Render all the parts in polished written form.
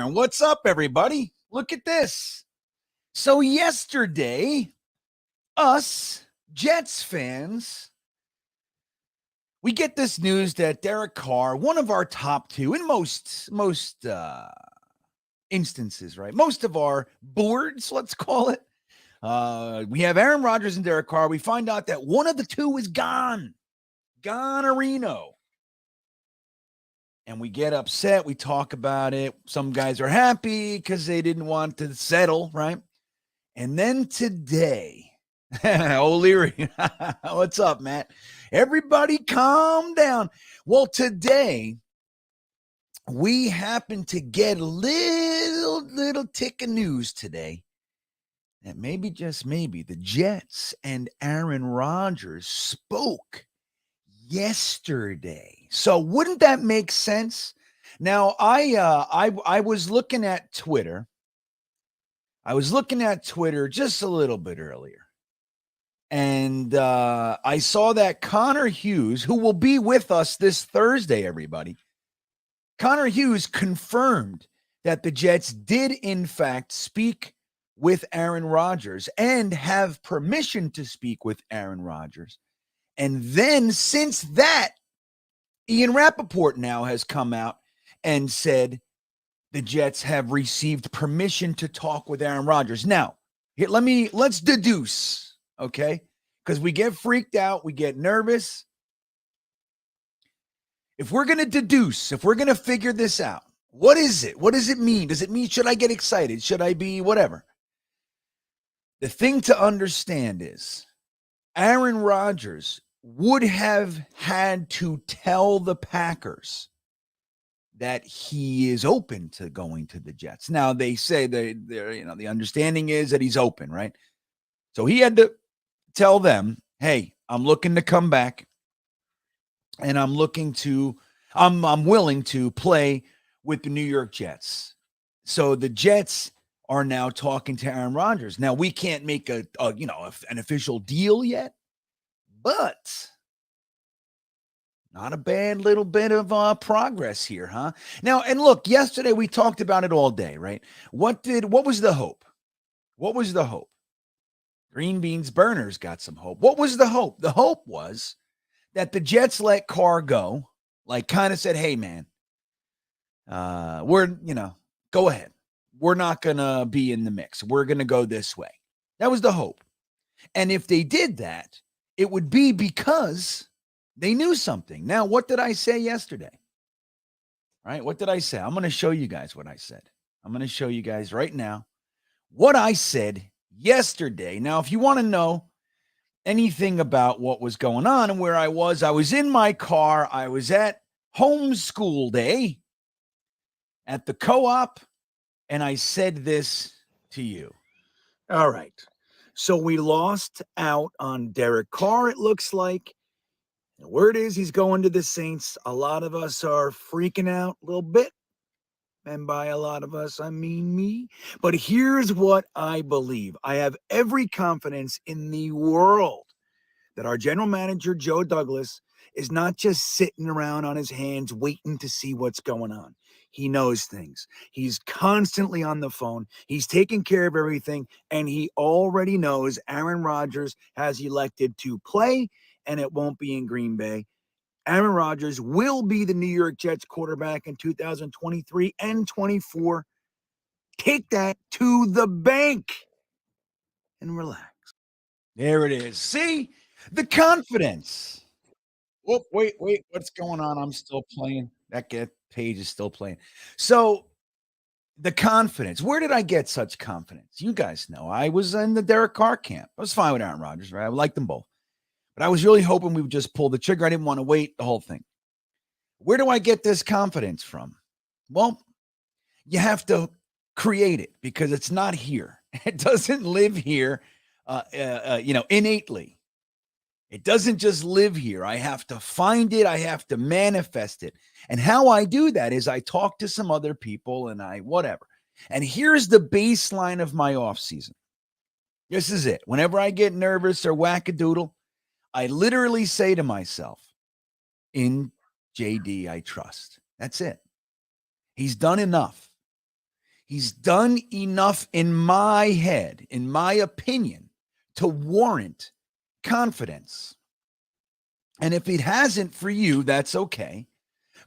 Aaron. What's up, everybody? Look at this. So yesterday, us Jets fans, we get this news that Derek Carr, one of our top two in most instances, right? Most of our boards, let's call it. We have Aaron Rodgers and Derek Carr. We find out that one of the two is gone. Gone-erino. And we get upset. We talk about it. Some guys are happy because they didn't want to settle, right? And then today, O'Leary, what's up, Matt? Everybody calm down. Well, today, we happen to get a little tick of news today that maybe, just maybe, the Jets and Aaron Rodgers spoke yesterday. So wouldn't that make sense? Now, I was looking at Twitter. I was looking at Twitter just a little bit earlier. And I saw that Connor Hughes, who will be with us this Thursday, everybody. Connor Hughes confirmed that the Jets did, in fact, speak with Aaron Rodgers and have permission to speak with Aaron Rodgers. And then since that, Ian Rappaport now has come out and said the Jets have received permission to talk with Aaron Rodgers. Now, let's deduce, okay? Because we get freaked out, we get nervous. If we're going to deduce, if we're going to figure this out, what is it? What does it mean? Does it mean, should I get excited? Should I be whatever? The thing to understand is Aaron Rodgers would have had to tell the Packers that he is open to going to the Jets. Now they say the understanding is that he's open, right? So he had to tell them, "Hey, I'm looking to come back, and I'm willing to play with the New York Jets." So the Jets are now talking to Aaron Rodgers. Now we can't make an official deal yet. But not a bad little bit of progress here, huh? Now, and look, yesterday we talked about it all day, right? What was the hope? What was the hope? GreenBean's burners got some hope. What was the hope? The hope was that the Jets let Carr go, like kind of said, "Hey, man, go ahead. We're not going to be in the mix. We're going to go this way." That was the hope. And if they did that, it would be because they knew something. Now, what did I say yesterday? Right? What did I say? I'm going to show you guys what I said. I'm going to show you guys right now what I said yesterday. Now, if you want to know anything about what was going on and where I was in my car. I was at homeschool day at the co-op, and I said this to you. All right. So we lost out on Derek Carr, it looks like. The word is he's going to the Saints. A lot of us are freaking out a little bit. And by a lot of us, I mean me. But here's what I believe. I have every confidence in the world that our general manager, Joe Douglas, is not just sitting around on his hands waiting to see what's going on. He knows things. He's constantly on the phone. He's taking care of everything. And he already knows Aaron Rodgers has elected to play, and it won't be in Green Bay. Aaron Rodgers will be the New York Jets quarterback in 2023 and 24. Take that to the bank and relax. There it is. See? The confidence. Oh, wait. What's going on? I'm still playing. That page is still playing. So the confidence. Where did I get such confidence? You guys know. I was in the Derek Carr camp. I was fine with Aaron Rodgers, right? I liked them both. But I was really hoping we would just pull the trigger. I didn't want to wait the whole thing. Where do I get this confidence from? Well, you have to create it because it's not here. It doesn't live here, innately. It doesn't just live here. I have to find it. I have to manifest it. And how I do that is I talk to some other people and whatever. And here's the baseline of my off season. This is it. Whenever I get nervous or wackadoodle, I literally say to myself, in JD, I trust. That's it. He's done enough. He's done enough in my head, in my opinion, to warrant confidence. And if it hasn't for you, that's okay.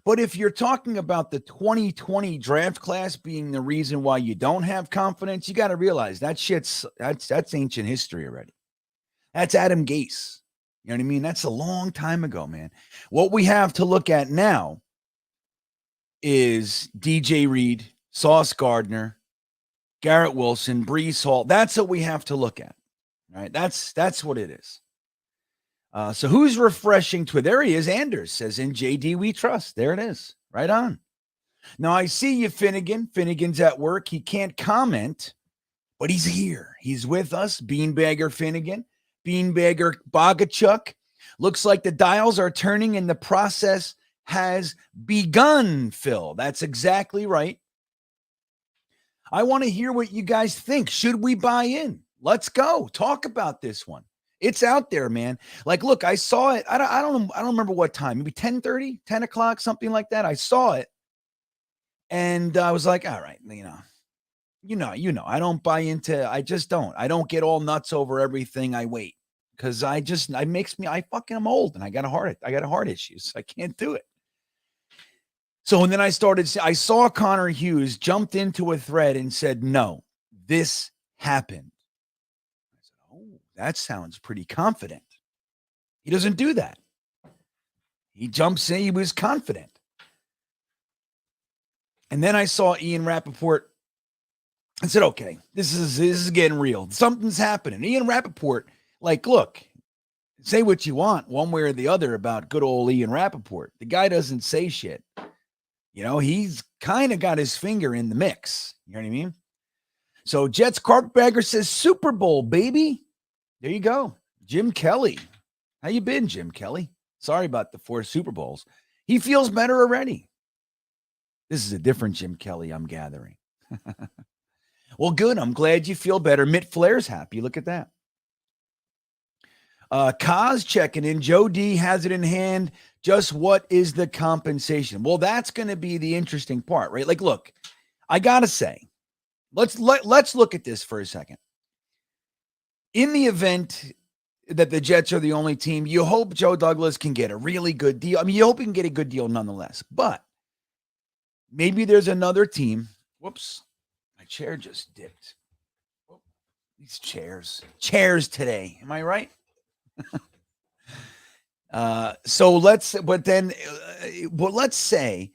But if you're talking about the 2020 draft class being the reason why you don't have confidence, you got to realize that's ancient history already. That's Adam Gase. You know what I mean? That's a long time ago, man. What we have to look at now is DJ Reed, Sauce Gardner, Garrett Wilson, Breece Hall. That's what we have to look at. All right. That's what it is. So who's refreshing Twitter? There he is. Anders says, in JD we trust. There it is. Right on. Now I see you, Finnegan. Finnegan's at work. He can't comment, but he's here. He's with us. Beanbagger Finnegan. Beanbagger Bogachuk. Looks like the dials are turning and the process has begun, Phil. That's exactly right. I want to hear what you guys think. Should we buy in? Let's go. Talk about this one. It's out there, man. Like, look, I saw it. I don't remember what time. Maybe 10:30, 10 o'clock, something like that. I saw it. And I was like, all right, you know, I don't buy into, I just don't. I don't get all nuts over everything. I wait. Because I fucking am old and I got a heart issues. I can't do it. So, and then I saw Connor Hughes jumped into a thread and said, no, this happened. I said, oh, that sounds pretty confident. He doesn't do that. He jumps in, he was confident. And then I saw Ian Rappaport and said, okay, this is getting real. Something's happening. Ian Rappaport, like, look, say what you want one way or the other about good old Ian Rappaport. The guy doesn't say shit. You know, he's kind of got his finger in the mix. You know what I mean? So Jets Carpetbagger says Super Bowl, baby. There you go. Jim Kelly. How you been, Jim Kelly? Sorry about the 4 Super Bowls. He feels better already. This is a different Jim Kelly, I'm gathering. Well, good. I'm glad you feel better. Mitt Flair's happy. Look at that. Kaz checking in. Joe D has it in hand. Just what is the compensation? Well, that's going to be the interesting part, right? Like, look, I got to say, let's look at this for a second. In the event that the Jets are the only team, you hope Joe Douglas can get a really good deal. I mean, you hope he can get a good deal nonetheless, but maybe there's another team. Whoops. My chair just dipped. These chairs today. Am I right? Let's say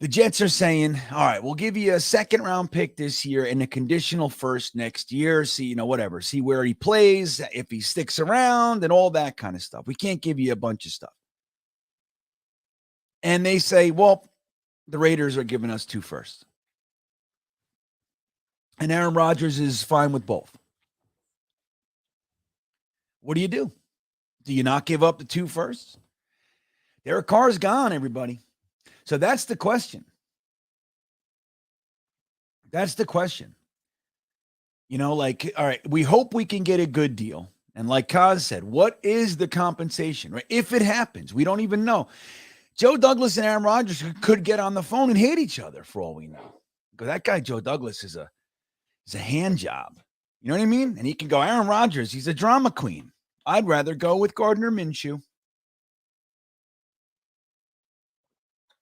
the Jets are saying, all right, we'll give you a 2nd round pick this year and a conditional 1st next year. See, whatever, see where he plays, if he sticks around and all that kind of stuff. We can't give you a bunch of stuff. And they say, well, the Raiders are giving us 2 firsts. And Aaron Rodgers is fine with both. What do you do? Do you not give up the 2 firsts? Derek Carr's gone, everybody. So that's the question. That's the question. Like, all right, we hope we can get a good deal. And like Kaz said, what is the compensation, right? If it happens, we don't even know. Joe Douglas and Aaron Rodgers could get on the phone and hate each other for all we know. Because that guy, Joe Douglas, is a hand job. You know what I mean? And he can go, Aaron Rodgers, he's a drama queen. I'd rather go with Gardner Minshew.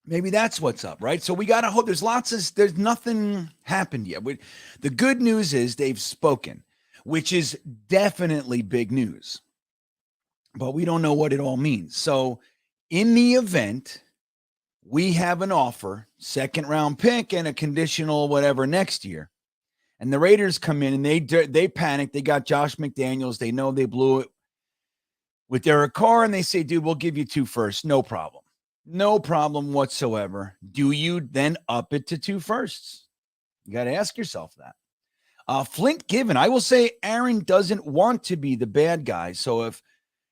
Maybe that's what's up, right? So we got to hope. There's nothing happened yet. The good news is they've spoken, which is definitely big news. But we don't know what it all means. So in the event we have an offer, 2nd round pick and a conditional whatever next year, and the Raiders come in and they panic. They got Josh McDaniels. They know they blew it with Derek Carr, and they say, dude, we'll give you 2 firsts. No problem. No problem whatsoever. Do you then up it to 2 firsts? You got to ask yourself that. Flint Given, I will say Aaron doesn't want to be the bad guy. So if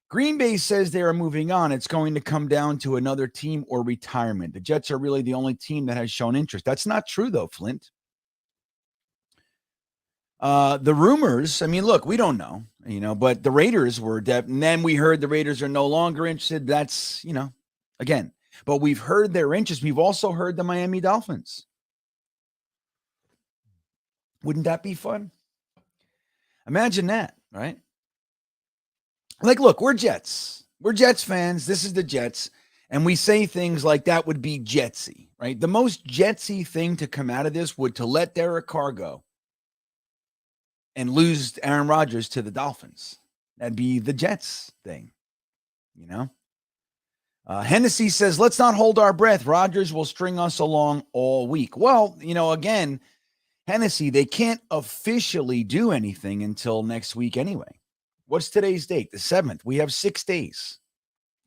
Green Bay says they are moving on, it's going to come down to another team or retirement. The Jets are really the only team that has shown interest. That's not true, though, Flint. The rumors, I mean, look, we don't know, but the Raiders were and then we heard the Raiders are no longer interested. That's, again, but we've heard their interest. We've also heard the Miami Dolphins. Wouldn't that be fun? Imagine that, right? Like, look, we're Jets. We're Jets fans. This is the Jets. And we say things like that would be Jetsy, right? The most Jetsy thing to come out of this would to let Derek Carr go and lose Aaron Rodgers to the Dolphins. That'd be the Jets thing, you know? Hennessy says, let's not hold our breath. Rodgers will string us along all week. Well, again, Hennessy, they can't officially do anything until next week anyway. What's today's date? The 7th. We have 6 days.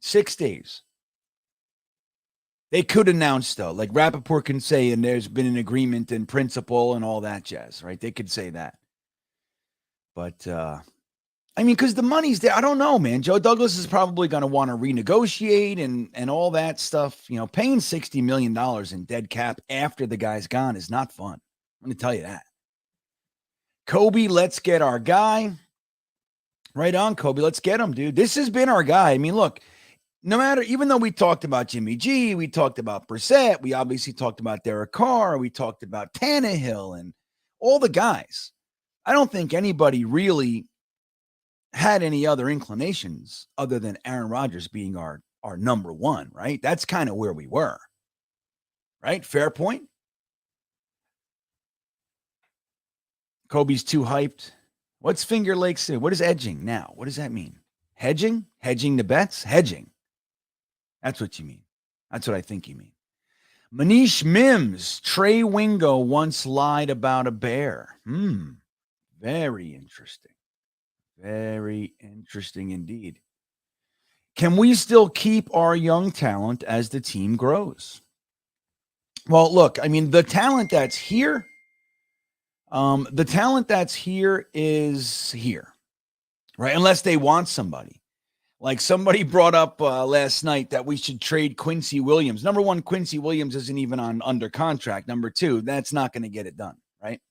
6 days. They could announce, though, like Rappaport can say, and there's been an agreement in principle and all that jazz, right? They could say that. But, because the money's there. I don't know, man. Joe Douglas is probably going to want to renegotiate and all that stuff. Paying $60 million in dead cap after the guy's gone is not fun. I'm going to tell you that. Kobe, let's get our guy. Right on, Kobe. Let's get him, dude. This has been our guy. I mean, look, no matter, even though we talked about Jimmy G, we talked about Brissett, we obviously talked about Derek Carr, we talked about Tannehill and all the guys. I don't think anybody really had any other inclinations other than Aaron Rodgers being our number one, right? That's kind of where we were, right? Fair point. Kobe's too hyped. What's Finger Lakes? What is edging now? What does that mean? Hedging? Hedging the bets? Hedging. That's what you mean. That's what I think you mean. Manish Mims. Trey Wingo once lied about a bear. Very interesting. Very interesting indeed. Can we still keep our young talent as the team grows? Well, look, I mean, the talent that's here is here, right? Unless they want somebody. Like somebody brought up last night that we should trade Quincy Williams. Number one, Quincy Williams isn't even under contract. Number two, that's not going to get it done, right?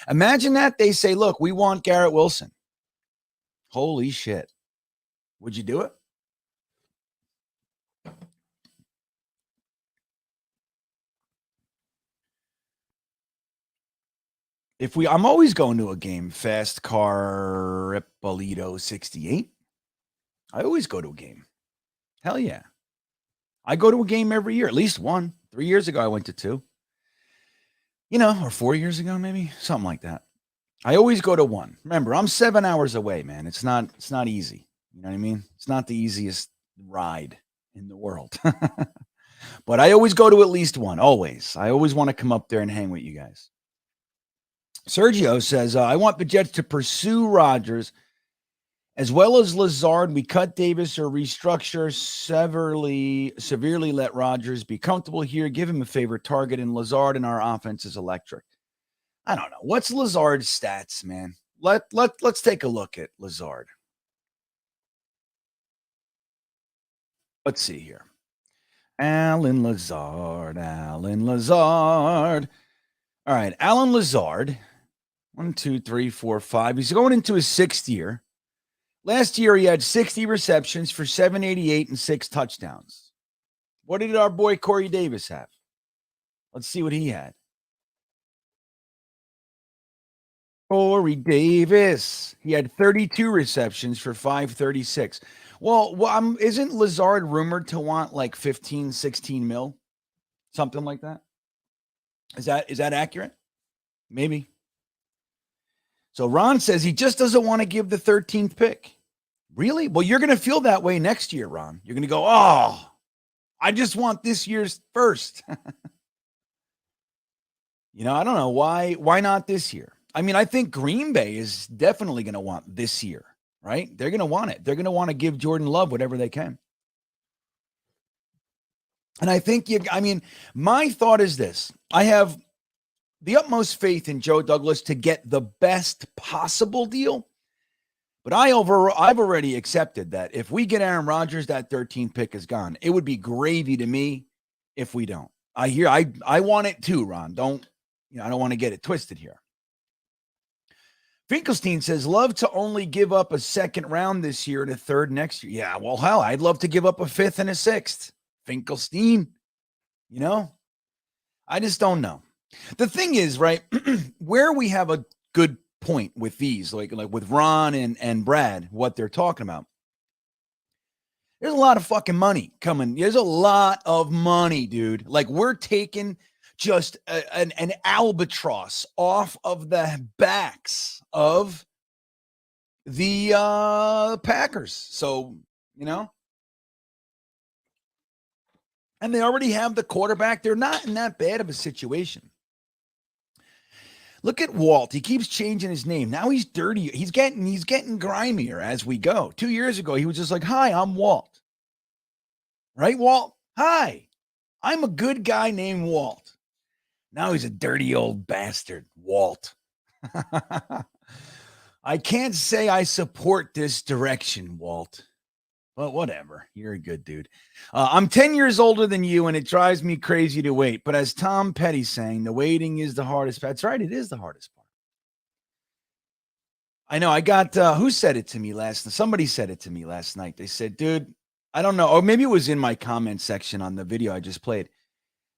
Imagine that they say, look, we want Garrett Wilson. Holy shit. Would you do it? I'm always going to a game. Fast Car Ippolito 68. I always go to a game. Hell yeah. I go to a game every year, at least one. 3 years ago, I went to 2. Or 4 years ago, maybe something like that. I always go to one. Remember, I'm 7 hours away, man. It's not easy. You know what I mean? It's not the easiest ride in the world. But I always go to at least one. Always. I always want to come up there and hang with you guys. Sergio says, I want the Jets to pursue Rodgers as well as Lazard. We cut Davis or restructure severely let Rodgers be comfortable here. Give him a favorite target, and Lazard in our offense is electric. I don't know. What's Lazard's stats, man? Let's take a look at Lazard. Let's see here. Alan Lazard. All right, Alan Lazard. 1, 2, 3, 4, 5. He's going into his 6th year. Last year, he had 60 receptions for 788 and 6 touchdowns. What did our boy Corey Davis have? Let's see what he had. Corey Davis. He had 32 receptions for 536. Well, isn't Lazard rumored to want like 15, 16 mil? Something like that? Is that accurate? Maybe. So Ron says he just doesn't want to give the 13th pick. Really? Well, you're going to feel that way next year, Ron. You're going to go, oh, I just want this year's first. I don't know. Why not this year? I mean, I think Green Bay is definitely going to want this year, right? They're going to want it. They're going to want to give Jordan Love whatever they can. And I think my thought is this. I have the utmost faith in Joe Douglas to get the best possible deal. But I've already accepted that if we get Aaron Rodgers, that 13th pick is gone. It would be gravy to me if we don't. I want it too, Ron. I don't want to get it twisted here. Finkelstein says, love to only give up a 2nd round this year and a 3rd next year. Yeah, well, hell, I'd love to give up a 5th and a 6th. Finkelstein, I just don't know. The thing is, right, where we have a good point with these, like with Ron and Brad, what they're talking about. There's a lot of fucking money coming. There's a lot of money, dude. Like we're taking just an albatross off of the backs of the Packers. So, you know, and they already have the quarterback. They're not in that bad of a situation. Look at Walt. He keeps changing his name. Now he's dirty. He's getting grimier as we go. 2 years ago, he was just like, "Hi, I'm Walt." Right, Walt? "Hi, I'm a good guy named Walt." Now he's a dirty old bastard, Walt. I can't say I support this direction, Walt. Well, whatever. You're a good dude. I'm 10 years older than you, and it drives me crazy to wait. But as Tom Petty sang, the waiting is the hardest part. That's right. It is the hardest part. I know. I got, who said it to me last night? Somebody said it to me last night. They said, dude, I don't know. Or maybe it was in my comment section on the video I just played.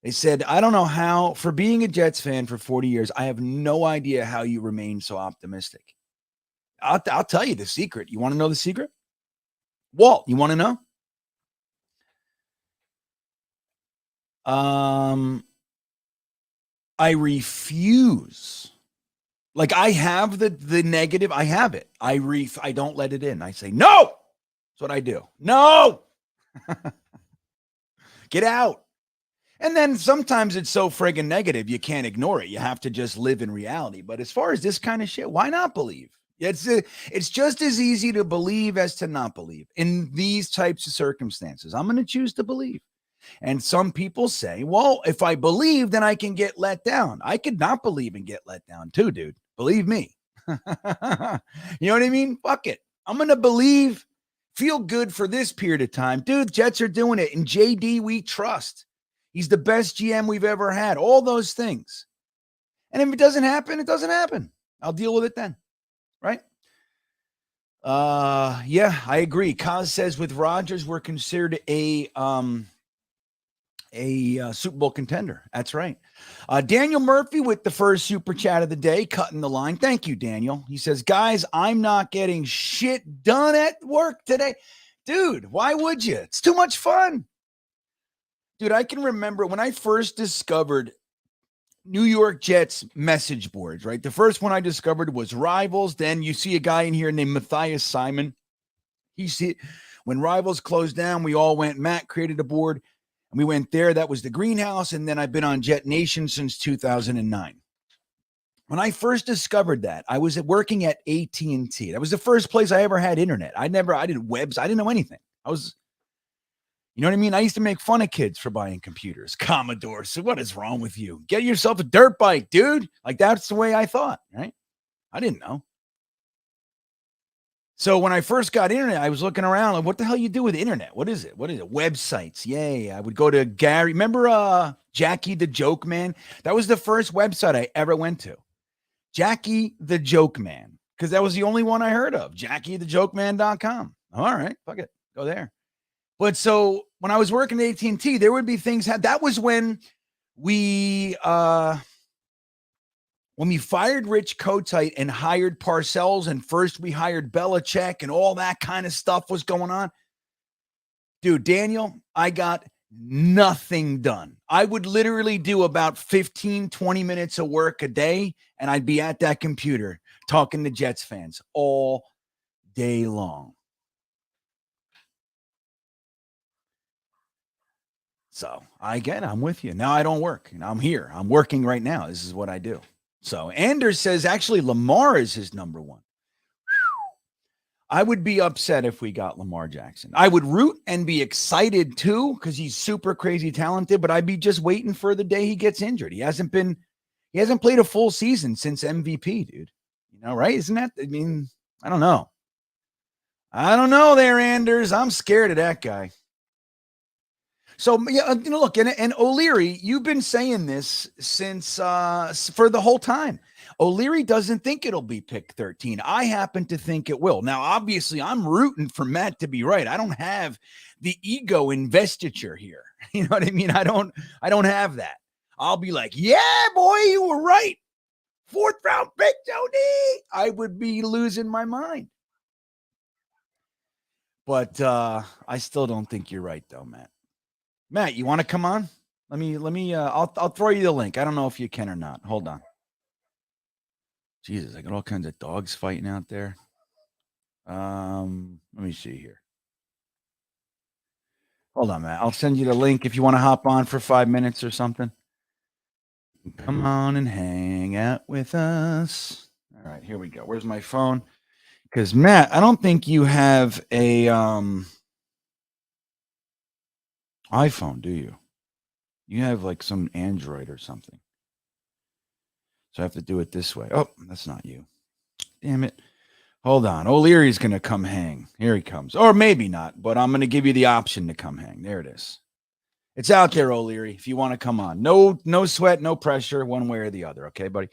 They said, I don't know how, for being a Jets fan for 40 years, I have no idea how you remain so optimistic. I'll tell you the secret. You want to know the secret? Walt, you want to know? I refuse. Like I have the negative. I have it. I don't let it in. I say, no. That's what I do. No. Get out. And then sometimes it's so friggin' negative, you can't ignore it. You have to just live in reality. But as far as this kind of shit, why not believe? It's just as easy to believe as to not believe in these types of circumstances. I'm going to choose to believe. And some people say, well, if I believe, then I can get let down. I could not believe and get let down too, dude. Believe me. You know what I mean? Fuck it. I'm going to believe, feel good for this period of time. Dude, Jets are doing it. And JD, we trust. He's the best GM we've ever had. All those things. And if it doesn't happen, it doesn't happen. I'll deal with it then. Right? Yeah, I agree. Kaz says with Rodgers, we're considered a Super Bowl contender. That's right. Daniel Murphy with the first super chat of the day, cutting the line. Thank you, Daniel. He says, guys, I'm not getting shit done at work today. Dude, why would you? It's too much fun. Dude, I can remember when I first discovered New York Jets message boards, right? The first one I discovered was Rivals. Then you see a guy in here named Matthias Simon. When Rivals closed down, we all went, Matt created a board, and we went there. That was the greenhouse. And then I've been on Jetnation since 2009. When I first discovered that, I was working at AT&T. That was the first place I ever had internet. I did webs. I didn't know anything. You know what I mean? I used to make fun of kids for buying computers. Commodore. So what is wrong with you? Get yourself a dirt bike, dude. Like that's the way I thought, right? I didn't know. So when I first got internet, I was looking around like, what the hell you do with internet? What is it? Websites. Yay. I would go to Gary. Remember Jackie the Joke Man? That was the first website I ever went to. Jackie the Joke Man. Because that was the only one I heard of. JackieTheJokeman.com. All right. Fuck it. Go there. But so when I was working at AT&T, there would be things that was when we fired Rich Kotite and hired Parcells, and first we hired Belichick and all that kind of stuff was going on. Dude, Daniel, I got nothing done. I would literally do about 15, 20 minutes of work a day, and I'd be at that computer talking to Jets fans all day long. So I'm with you. Now I don't work. I'm here. I'm working right now. This is what I do. So Anders says, actually, Lamar is his number one. I would be upset if we got Lamar Jackson. I would root and be excited too, because he's super crazy talented, but I'd be just waiting for the day he gets injured. He hasn't played a full season since MVP, dude. You know, right? Isn't that, I mean, I don't know. I don't know there, Anders. I'm scared of that guy. So, yeah, look, and O'Leary, you've been saying this since for the whole time. O'Leary doesn't think it'll be pick 13. I happen to think it will. Now, obviously, I'm rooting for Matt to be right. I don't have the ego investiture here. You know what I mean? I don't have that. I'll be like, yeah, boy, you were right. 4th round pick, Tony. I would be losing my mind. But I still don't think you're right, though, Matt. Matt, you want to come on? I'll throw you the link. I don't know if you can or not. Hold on. Jesus, I got all kinds of dogs fighting out there. Let me see here. Hold on, Matt. I'll send you the link if you want to hop on for 5 minutes or something. Come on and hang out with us. All right, here we go. Where's my phone? Because Matt, I don't think you have a iPhone, do you? You have like some Android or something. So I have to do it this way. Oh, that's not you. Damn it. Hold on. O'Leary's going to come hang. Here he comes. Or maybe not, but I'm going to give you the option to come hang. There it is. It's out there, O'Leary, if you want to come on. No sweat, no pressure, one way or the other. Okay, buddy?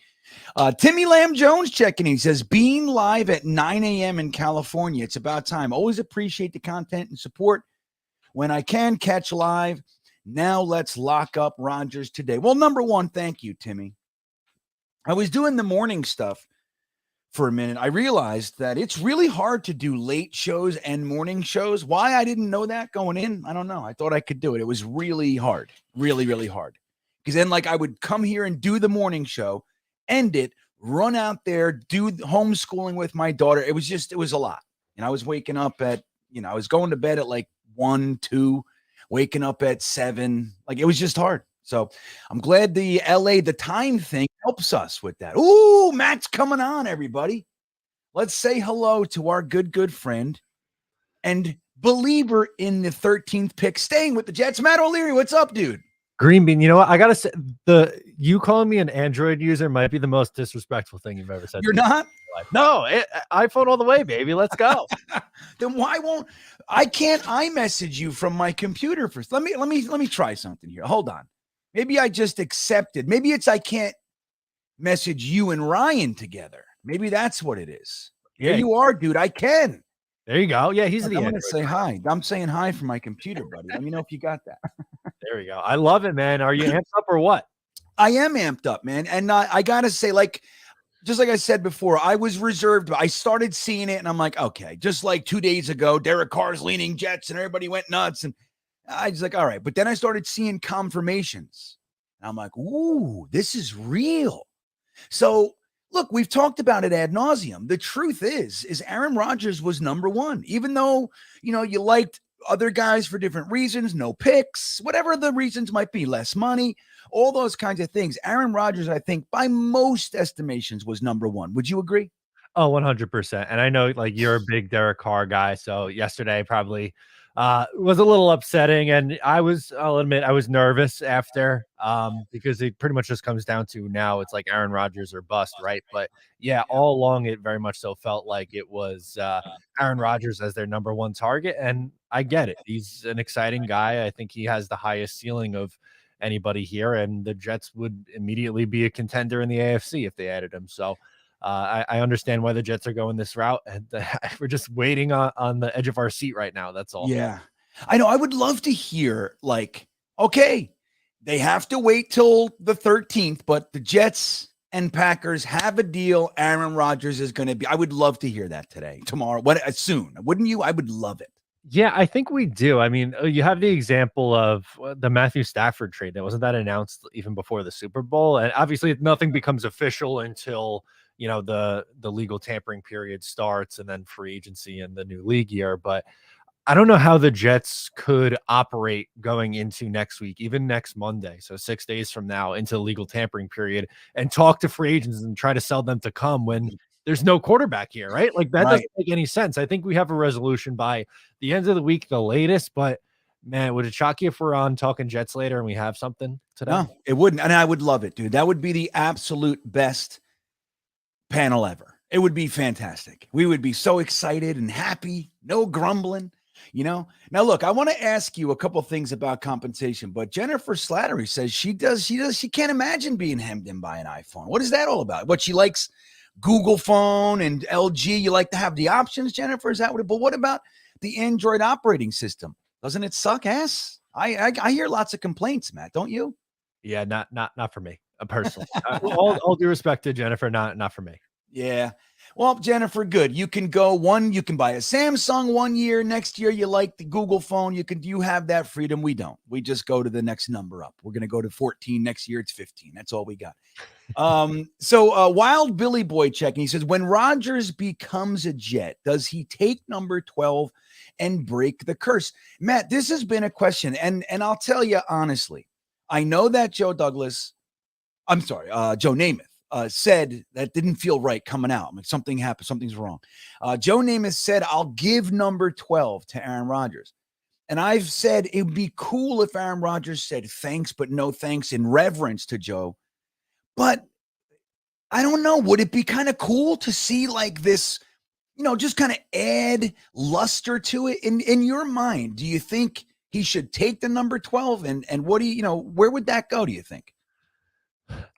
Timmy Lamb Jones checking in. He says, being live at 9 a.m. in California. It's about time. Always appreciate the content and support. When I can catch live, now let's lock up Rogers today. Well, number one, thank you, Timmy. I was doing the morning stuff for a minute. I realized that it's really hard to do late shows and morning shows. Why I didn't know that going in, I don't know. I thought I could do it. It was really hard, really, really hard. Because then like I would come here and do the morning show, end it, run out there, do homeschooling with my daughter. It was a lot. And I was waking up at, I was going to bed at like 1, 2, waking up at 7. Like it was just hard. So I'm glad the time thing helps us with that. Ooh, Matt's coming on, everybody. Let's say hello to our good friend and believer in the 13th pick, staying with the Jets. Matt O'Leary, what's up, dude? GreenBean, you know what? I gotta say, you calling me an Android user might be the most disrespectful thing you've ever said. You're not? No, iPhone all the way, baby. Let's go. Then why won't I can't iMessage you from my computer first? Let me try something here. Hold on. Maybe I just accepted. Maybe it's I can't message you and Ryan together. Maybe that's what it is. Yeah, you are, dude. I can. There you go. Yeah, he's I'm going to say hi. I'm saying hi from my computer, buddy. Let me know if you got that. There we go. I love it, man. Are you amped up or what? I am amped up, man. And I got to say, just like I said before, I was reserved. I started seeing it, and I'm like, okay. Just like 2 days ago, Derek Carr's leaning Jets, and everybody went nuts. And I was like, all right. But then I started seeing confirmations. And I'm like, ooh, this is real. So, look, we've talked about it ad nauseum. The truth is Aaron Rodgers was number one. Even though, you liked other guys for different reasons, no picks, whatever the reasons might be, less money, all those kinds of things. Aaron Rodgers, I think, by most estimations, was number one. Would you agree? Oh, 100%. And I know you're a big Derek Carr guy. So yesterday probably was a little upsetting. And I'll admit, I was nervous after because it pretty much just comes down to now it's like Aaron Rodgers or bust, right? But yeah, all along it very much so felt like it was Aaron Rodgers as their number one target. And I get it. He's an exciting guy. I think he has the highest ceiling of anybody here. And the Jets would immediately be a contender in the AFC if they added him. So I understand why the Jets are going this route, and we're just waiting on the edge of our seat right now. That's all. Yeah, I know. I would love to hear okay, they have to wait till the 13th, but the Jets and Packers have a deal. Aaron Rodgers is going to be. I would love to hear that today, tomorrow, soon. Wouldn't you? I would love it. Yeah, I think we do. I mean, you have the example of the Matthew Stafford trade. Wasn't that announced even before the Super Bowl? And obviously, nothing becomes official until the legal tampering period starts and then free agency and the new league year. But I don't know how the Jets could operate going into next week, even next Monday. So 6 days from now into the legal tampering period, and talk to free agents and try to sell them to come when there's no quarterback here, right? Like that doesn't make any sense. I think we have a resolution by the end of the week, the latest, but man, would it shock you if we're on talking Jets later and we have something today? No, it wouldn't. And I would love it, dude. That would be the absolute best panel ever. It would be fantastic. We would be so excited and happy, no grumbling, Now, look, I want to ask you a couple things about compensation, but Jennifer Slattery says she can't imagine being hemmed in by an iPhone. What is that all about? What, she likes Google phone and LG? You like to have the options, Jennifer? Is that what? But what about the Android operating system? Doesn't it suck ass? I hear lots of complaints, Matt. Don't you? Yeah, not for me, personally. All due respect to Jennifer, not for me. Yeah. Well, Jennifer, good. You can go one, you can buy a Samsung 1 year. Next year, you like the Google phone. You have that freedom. We don't. We just go to the next number up. We're going to go to 14. Next year, it's 15. That's all we got. So Wild Billy Boy checking. He says, when Rodgers becomes a Jet, does he take number 12 and break the curse? Matt, this has been a question. And I'll tell you honestly, I know that Joe Namath said that didn't feel right coming out. Like something happened, something's wrong. Joe Namath said, I'll give number 12 to Aaron Rodgers. And I've said it would be cool if Aaron Rodgers said thanks, but no thanks in reverence to Joe. But I don't know. Would it be kind of cool to see like this, just kind of add luster to it in your mind? Do you think he should take the number 12? And what do where would that go, do you think?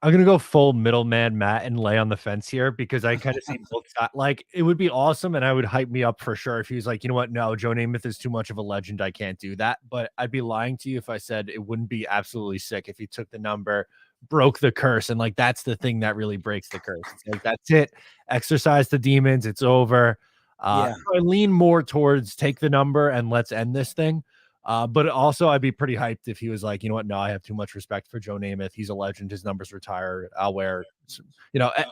I'm gonna go full middleman Matt and lay on the fence here because I kind of see both sides. Like, it would be awesome, and I would hype me up for sure if he was like, you know what, no, Joe Namath is too much of a legend. I can't do that. But I'd be lying to you if I said it wouldn't be absolutely sick if he took the number, broke the curse, and like that's the thing that really breaks the curse. It's like that's it. Exercise the demons. It's over. Yeah. I lean more towards take the number and let's end this thing. But also I'd be pretty hyped if he was like, you know what? No, I have too much respect for Joe Namath. He's a legend. His numbers retire. I'll wear,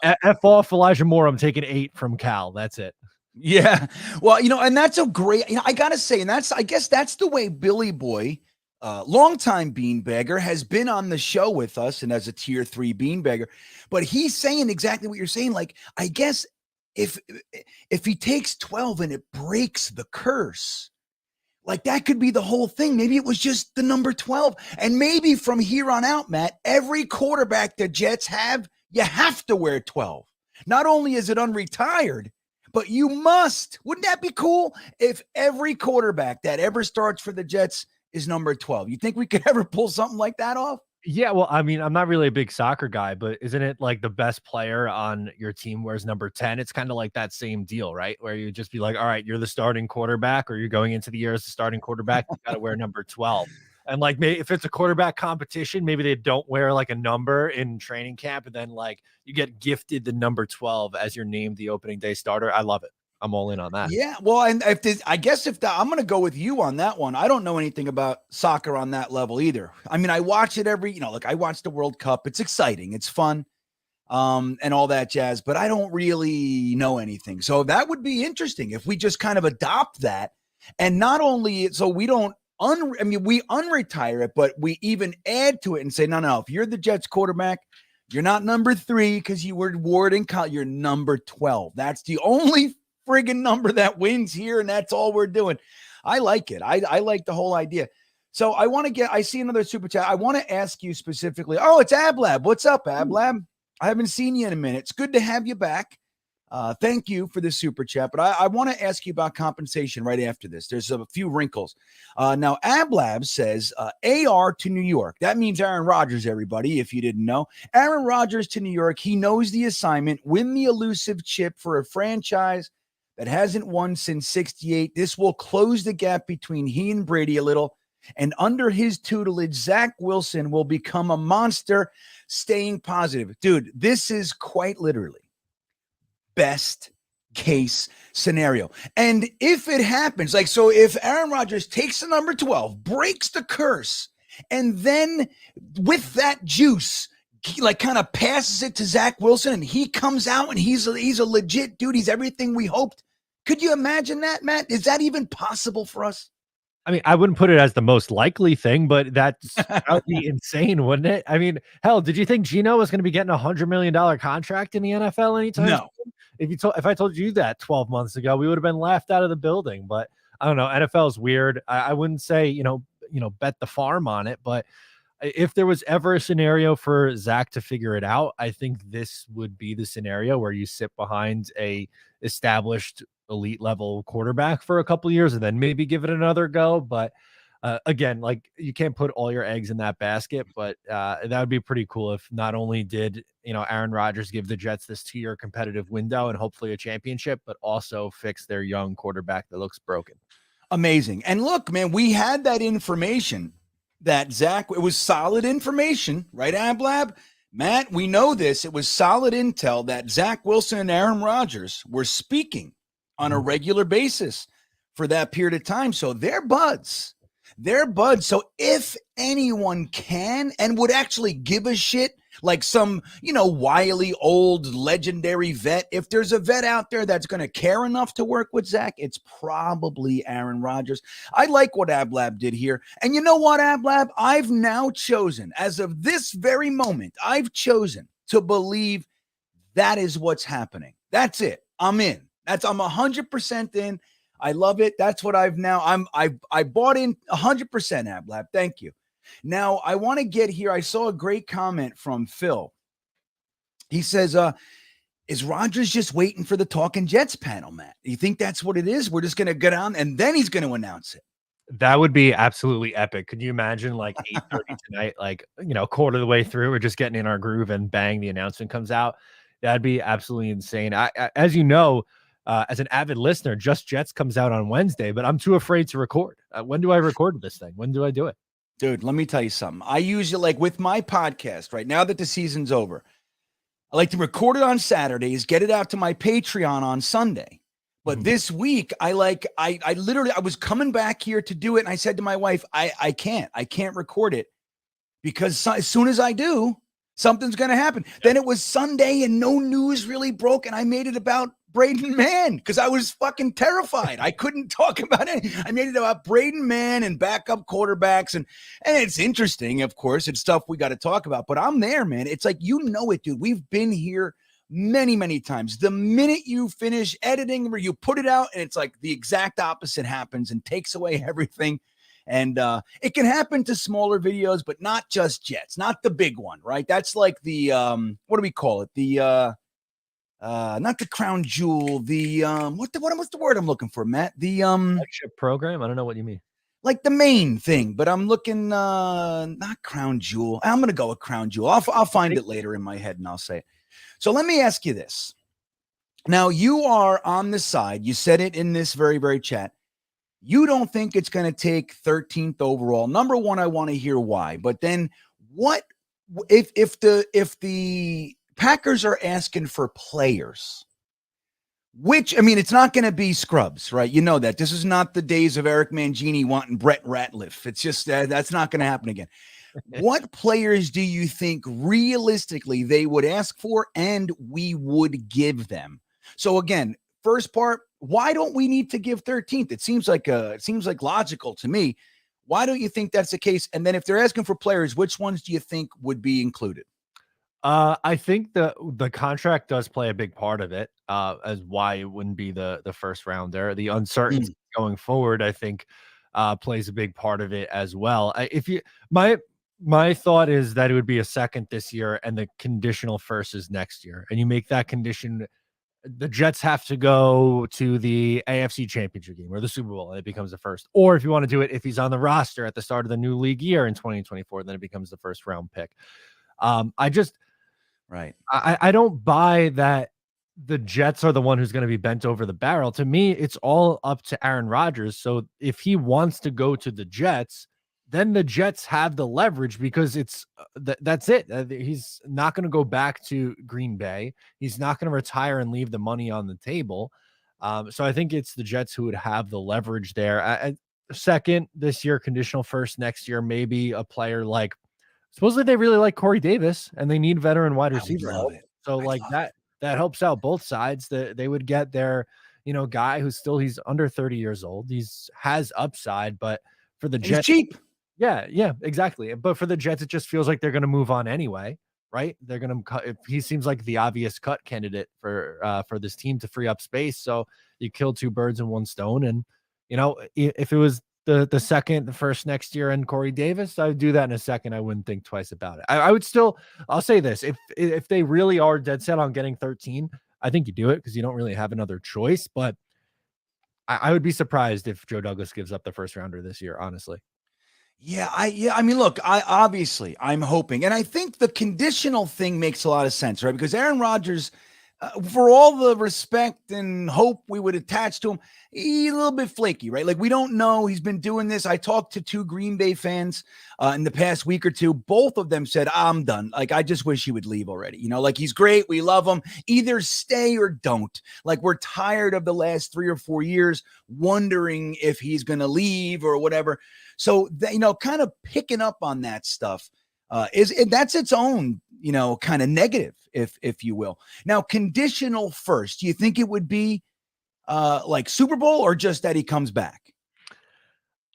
F off Elijah Moore. I'm taking 8 from Cal. That's it. Yeah. Well, and that's a great, I got to say, and I guess that's the way Billy Boy, longtime beanbagger, has been on the show with us and as a tier 3 beanbagger. But he's saying exactly what you're saying. Like, I guess if he takes 12 and it breaks the curse, like that could be the whole thing. Maybe it was just the number 12. And maybe from here on out, Matt, every quarterback the Jets have, you have to wear 12. Not only is it unretired, but you must. Wouldn't that be cool if every quarterback that ever starts for the Jets is number 12? You think we could ever pull something like that off? Yeah, well, I mean, I'm not really a big soccer guy, but isn't it like the best player on your team wears number 10? It's kind of like that same deal, right? Where you just be like, all right, you're the starting quarterback, or you're going into the year as the starting quarterback, you got to wear number 12. And like, maybe if it's a quarterback competition, maybe they don't wear like a number in training camp, and then like you get gifted the number 12 as you're named the opening day starter. I love it. I'm all in on that. Yeah, well, and I'm going to go with you on that one. I don't know anything about soccer on that level either. I mean, I watch it I watch the World Cup. It's exciting. It's fun. And all that jazz, but I don't really know anything. So that would be interesting if we just kind of adopt that, and not only so we don't we unretire it, but we even add to it and say, no, if you're the Jets quarterback, you're not number 3 because you were Ward and Kyle, you're number 12. That's the only friggin' number that wins here, and that's all we're doing. I like it. I like the whole idea. So I see another super chat. I want to ask you specifically. Oh, it's Ablab. What's up, Ablab? I haven't seen you in a minute. It's good to have you back. Thank you for the super chat. But I want to ask you about compensation right after this. There's a few wrinkles. Now, Ablab says AR to New York. That means Aaron Rodgers, everybody, if you didn't know. Aaron Rodgers to New York. He knows the assignment. Win the elusive chip for a franchise that hasn't won since 68. This will close the gap between he and Brady a little. And under his tutelage, Zach Wilson will become a monster, staying positive. Dude, this is quite literally best case scenario. And if it happens, so if Aaron Rodgers takes the number 12, breaks the curse, and then with that juice, he kind of passes it to Zach Wilson, and he comes out and he's a legit dude. He's everything we hoped. Could you imagine that, Matt? Is that even possible for us? I mean, I wouldn't put it as the most likely thing, but that would be insane, wouldn't it? I mean, hell, did you think Geno was going to be getting $100 million contract in the NFL anytime? No. If I told you that 12 months ago, we would have been laughed out of the building. But I don't know. NFL is weird. I wouldn't say, bet the farm on it, but if there was ever a scenario for Zach to figure it out, I think this would be the scenario where you sit behind a established elite level quarterback for a couple of years and then maybe give it another go. But again, like, you can't put all your eggs in that basket, but that would be pretty cool if not only did, Aaron Rodgers give the Jets this 2-year competitive window and hopefully a championship, but also fix their young quarterback that looks broken. Amazing. And look, man, we had that information that Zach, it was solid information, right, Ablab? Matt, we know this. It was solid intel that Zach Wilson and Aaron Rodgers were speaking on a regular basis for that period of time. So they're buds. They're buds. So if anyone can and would actually give a shit, like some, wily old legendary vet, if there's a vet out there that's going to care enough to work with Zach, it's probably Aaron Rodgers. I like what Ablab did here. And you know what, Ablab? I've now chosen, as of this very moment, I've chosen to believe that is what's happening. That's it. I'm in. I'm 100% in. I love it. That's what I bought in 100%, Ablab. Thank you. Now, I want to get here. I saw a great comment from Phil. He says, is Rodgers just waiting for the Talking Jets panel, Matt? You think that's what it is? We're just going to get on and then he's going to announce it. That would be absolutely epic. Could you imagine like 8:30 tonight, like, quarter of the way through, we're just getting in our groove and bang, the announcement comes out. That'd be absolutely insane. I as you know, as an avid listener, Just Jets comes out on Wednesday, but I'm too afraid to record. When do I record this thing? When do I do it? Dude, let me tell you something. I usually, like with my podcast, right now that the season's over, I like to record it on Saturdays, get it out to my Patreon on Sunday. But this week, I literally, I was coming back here to do it. And I said to my wife, I can't record it because as soon as I do, something's going to happen. Yep. Then it was Sunday and no news really broke. And I made it about Braden Mann because I was fucking terrified. I couldn't talk about it. I made it about Braden Mann and backup quarterbacks. And it's interesting, of course. It's stuff we got to talk about. But I'm there, man. It's like, it, dude. We've been here many, many times. The minute you finish editing or you put it out, and it's like the exact opposite happens and takes away everything. And it can happen to smaller videos, but not just Jets, not the big one, right? That's like the, what do we call it? The, not the crown jewel, the, what's the word I'm looking for, Matt? The, flagship program. I don't know what you mean. Like the main thing, but I'm looking, not crown jewel. I'm going to go with crown jewel. I'll find it later in my head and I'll say it. So let me ask you this. Now you are on the side. You said it in this very, very chat. You don't think it's going to take 13th overall. Number one, I want to hear why. But then what if the Packers are asking for players, which, I mean, it's not going to be scrubs, right? You know that. This is not the days of Eric Mangini wanting Brett Ratliff. It's just that's not going to happen again. What players do you think realistically they would ask for and we would give them? So again, first part, why don't we need to give 13th? It seems like logical to me. Why don't you think that's the case? And then if they're asking for players, which ones do you think would be included? I think the contract does play a big part of it, as why it wouldn't be the first rounder. The uncertainty going forward, I think, plays a big part of it as well. My thought is that it would be a second this year, and the conditional first is next year, and you make that condition. The Jets have to go to the AFC Championship game or the Super Bowl, and it becomes the first. Or if you want to do it, if he's on the roster at the start of the new league year in 2024, then it becomes the first round pick. I don't buy that the Jets are the one who's going to be bent over the barrel. To me, it's all up to Aaron Rodgers. So if he wants to go to the Jets, then the Jets have the leverage because it's that's it. He's not going to go back to Green Bay. He's not going to retire and leave the money on the table. So I think it's the Jets who would have the leverage there. Second this year, conditional first next year, maybe a player like, supposedly they really like Corey Davis and they need veteran wide receiver help. So like that helps out both sides. That they would get their, guy who's still, he's under 30 years old. Has upside, but for the Jets, cheap. Yeah, exactly. But for the Jets, it just feels like they're going to move on anyway, right? They're going to cut. He seems like the obvious cut candidate for this team to free up space. So you kill two birds in one stone. And if it was the second, the first next year, and Corey Davis, I'd do that in a second. I wouldn't think twice about it. I would still. I'll say this: if they really are dead set on getting 13, I think you do it because you don't really have another choice. But I would be surprised if Joe Douglas gives up the first rounder this year, honestly. Yeah. I mean, look, I'm hoping, and I think the conditional thing makes a lot of sense, right? Because Aaron Rodgers, For all the respect and hope we would attach to him, he's a little bit flaky, right? Like, we don't know. He's been doing this. I talked to 2 Green Bay fans in the past week or two. Both of them said, I'm done. Like, I just wish he would leave already. Like, he's great. We love him. Either stay or don't. Like, we're tired of the last 3 or 4 years wondering if he's going to leave or whatever. So, kind of picking up on that stuff that's its own, kind of negative, if you will. Now, conditional first, do you think it would be like Super Bowl or just that he comes back?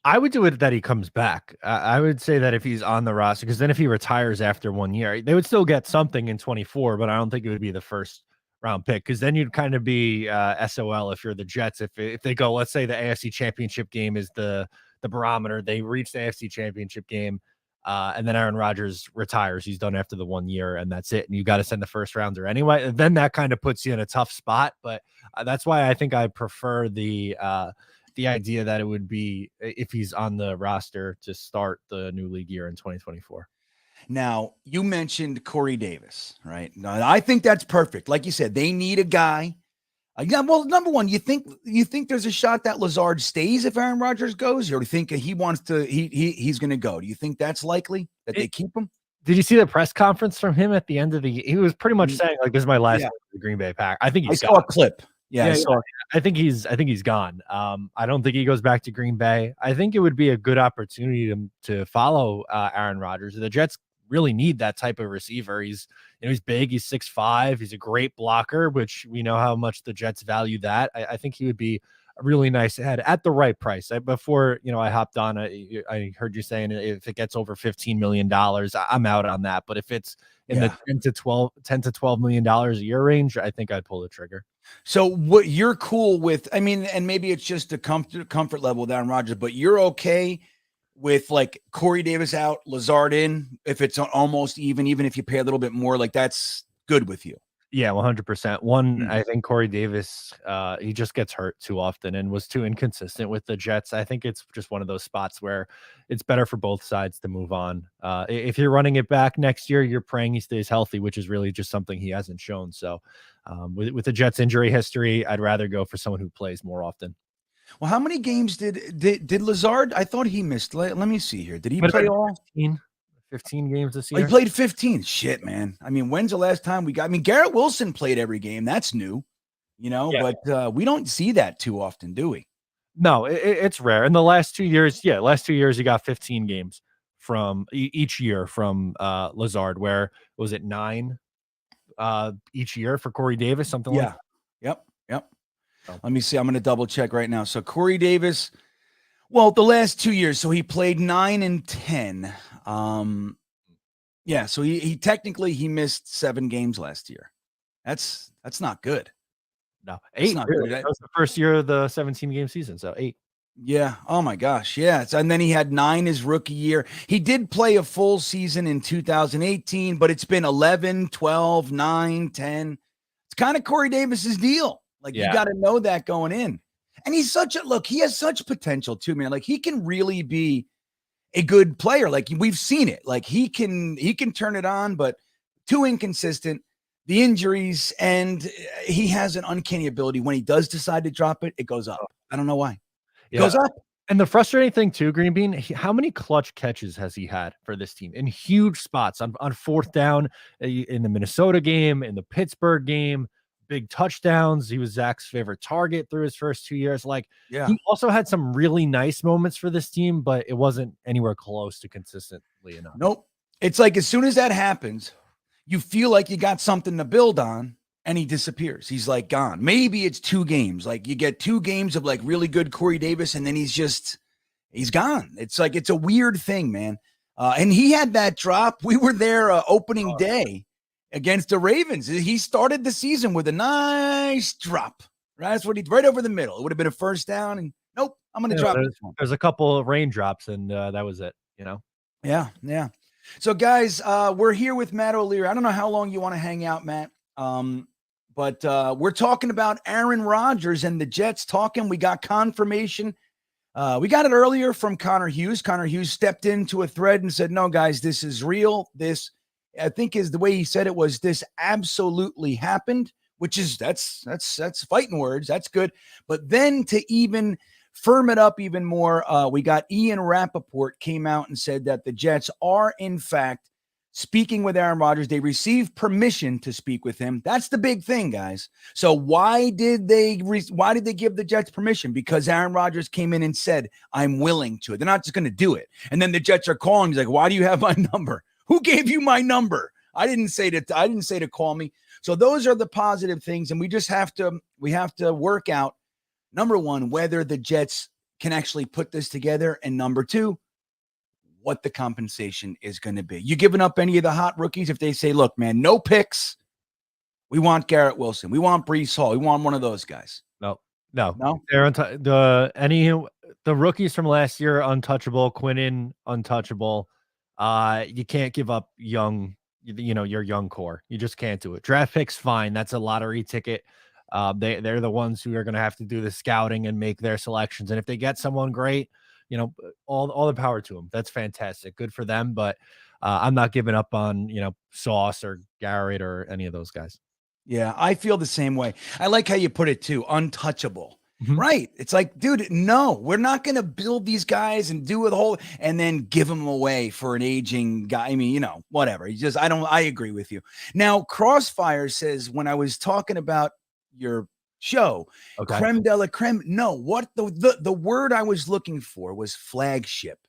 I would do it that he comes back. I would say that if he's on the roster, because then if he retires after 1 year, they would still get something in 24, but I don't think it would be the first round pick, because then you'd kind of be SOL if you're the Jets. If they go, let's say the AFC Championship game is the barometer, they reach the AFC Championship game, and then Aaron Rodgers retires. He's done after the 1 year, and that's it. And you got to send the first rounder anyway. Then that kind of puts you in a tough spot. But that's why I think I prefer the idea that it would be if he's on the roster to start the new league year in 2024. Now, you mentioned Corey Davis, right? Now, I think that's perfect. Like you said, they need a guy. Well, number one, you think there's a shot that Lazard stays if Aaron Rodgers goes, or do you think he's going to go? Do you think that's likely that they keep him? Did you see the press conference from him at the end of he was pretty much saying, like, this is my last year with the Green Bay Pack. I think I saw a clip. Yeah, I think he's gone. I don't think he goes back to Green Bay. I think it would be a good opportunity to follow Aaron Rodgers. The Jets really need that type of receiver. He's big, he's 6'5", he's a great blocker, which we know how much the Jets value that. I think he would be a really nice head at the right price. Before I hopped on, I heard you saying if it gets over $15 million, I'm out on that. But if it's in the $10 to $12 million a year range, I think I'd pull the trigger. So what you're cool with, I mean, and maybe it's just a comfort level with Aaron Rodgers, but you're okay with like Corey Davis out, Lazard in, if it's almost even if you pay a little bit more, like that's good with you. Yeah, 100%. I think Corey Davis, he just gets hurt too often and was too inconsistent with the Jets. I think it's just one of those spots where it's better for both sides to move on. If you're running it back next year, you're praying he stays healthy, which is really just something he hasn't shown. So with the Jets injury history, I'd rather go for someone who plays more often. Well, how many games did Lazard? I thought he missed. Let me see here. Did he play all 15 games this year? He played 15. Shit, man. I mean, when's the last time Garrett Wilson played every game. That's new, but we don't see that too often, do we? No, it's rare. In the last 2 years, he got 15 games from each year from Lazard, where was it 9 each year for Corey Davis, something like that? Yep. Let me see. I'm going to double check right now. So Corey Davis, well, the last 2 years, so he played 9 and 10. So he technically missed 7 games last year. That's not good. No, 8. That was the first year of the 17-game season, so 8. Yeah. Oh my gosh. Yeah. And then he had 9 his rookie year. He did play a full season in 2018, but it's been 11, 12, 9, 10. It's kind of Corey Davis's deal. Like, you got to know that going in. And he has such potential too, man. Like, he can really be a good player. Like, we've seen it. Like, he can turn it on, but too inconsistent. The injuries, and he has an uncanny ability. When he does decide to drop it, it goes up. I don't know why. It goes up. And the frustrating thing too, GreenBean, how many clutch catches has he had for this team in huge spots on 4th down in the Minnesota game, in the Pittsburgh game? Big touchdowns. He was Zach's favorite target through his first 2 years. He also had some really nice moments for this team, but it wasn't anywhere close to consistently enough. Nope. It's like, as soon as that happens, you feel like you got something to build on, and he disappears. He's like gone. Maybe it's 2 games. Like, you get 2 games of like really good Corey Davis, and then he's gone. It's like, it's a weird thing, man. And he had that drop. We were there opening day against the Ravens. He started the season with a nice drop. Right? That's what right over the middle. It would have been a first down, and nope, I'm going to drop this one. There's a couple of raindrops, and that was it, Yeah. So, guys, we're here with Matt O'Leary. I don't know how long you want to hang out, Matt, but we're talking about Aaron Rodgers and the Jets talking. We got confirmation. We got it earlier from Connor Hughes. Connor Hughes stepped into a thread and said, no, guys, this is real. This, I think, is the way he said it was, this absolutely happened. which is that's fighting words. That's good. But then to even firm it up even more, we got Ian Rappaport came out and said that the Jets are in fact speaking with Aaron Rodgers. They received permission to speak with him. That's the big thing, guys. So why did they give the Jets permission? Because Aaron Rodgers came in and said, I'm willing to. They're not just going to do it. And then the Jets are calling. He's like, why do you have my number? Who gave you my number? I didn't say to call me. So those are the positive things. And we just have to work out, number one, whether the Jets can actually put this together. And number two, what the compensation is going to be. You giving up any of the hot rookies if they say, look, man, no picks. We want Garrett Wilson. We want Breece Hall. We want one of those guys. No. They're the rookies from last year, untouchable. Quinnen, untouchable. You can't give up your young core. You just can't do it. Draft picks, fine. That's a lottery ticket. They're the ones who are going to have to do the scouting and make their selections. And if they get someone great, all the power to them. That's fantastic. Good for them. But I'm not giving up on, Sauce or Garrett or any of those guys. Yeah, I feel the same way. I like how you put it too. Untouchable. Mm-hmm. Right. It's like, dude, no, we're not going to build these guys and do the whole and then give them away for an aging guy. I mean, whatever. I agree with you. Now, Crossfire says, when I was talking about your show, okay, creme de la creme. No, what the word I was looking for was flagship.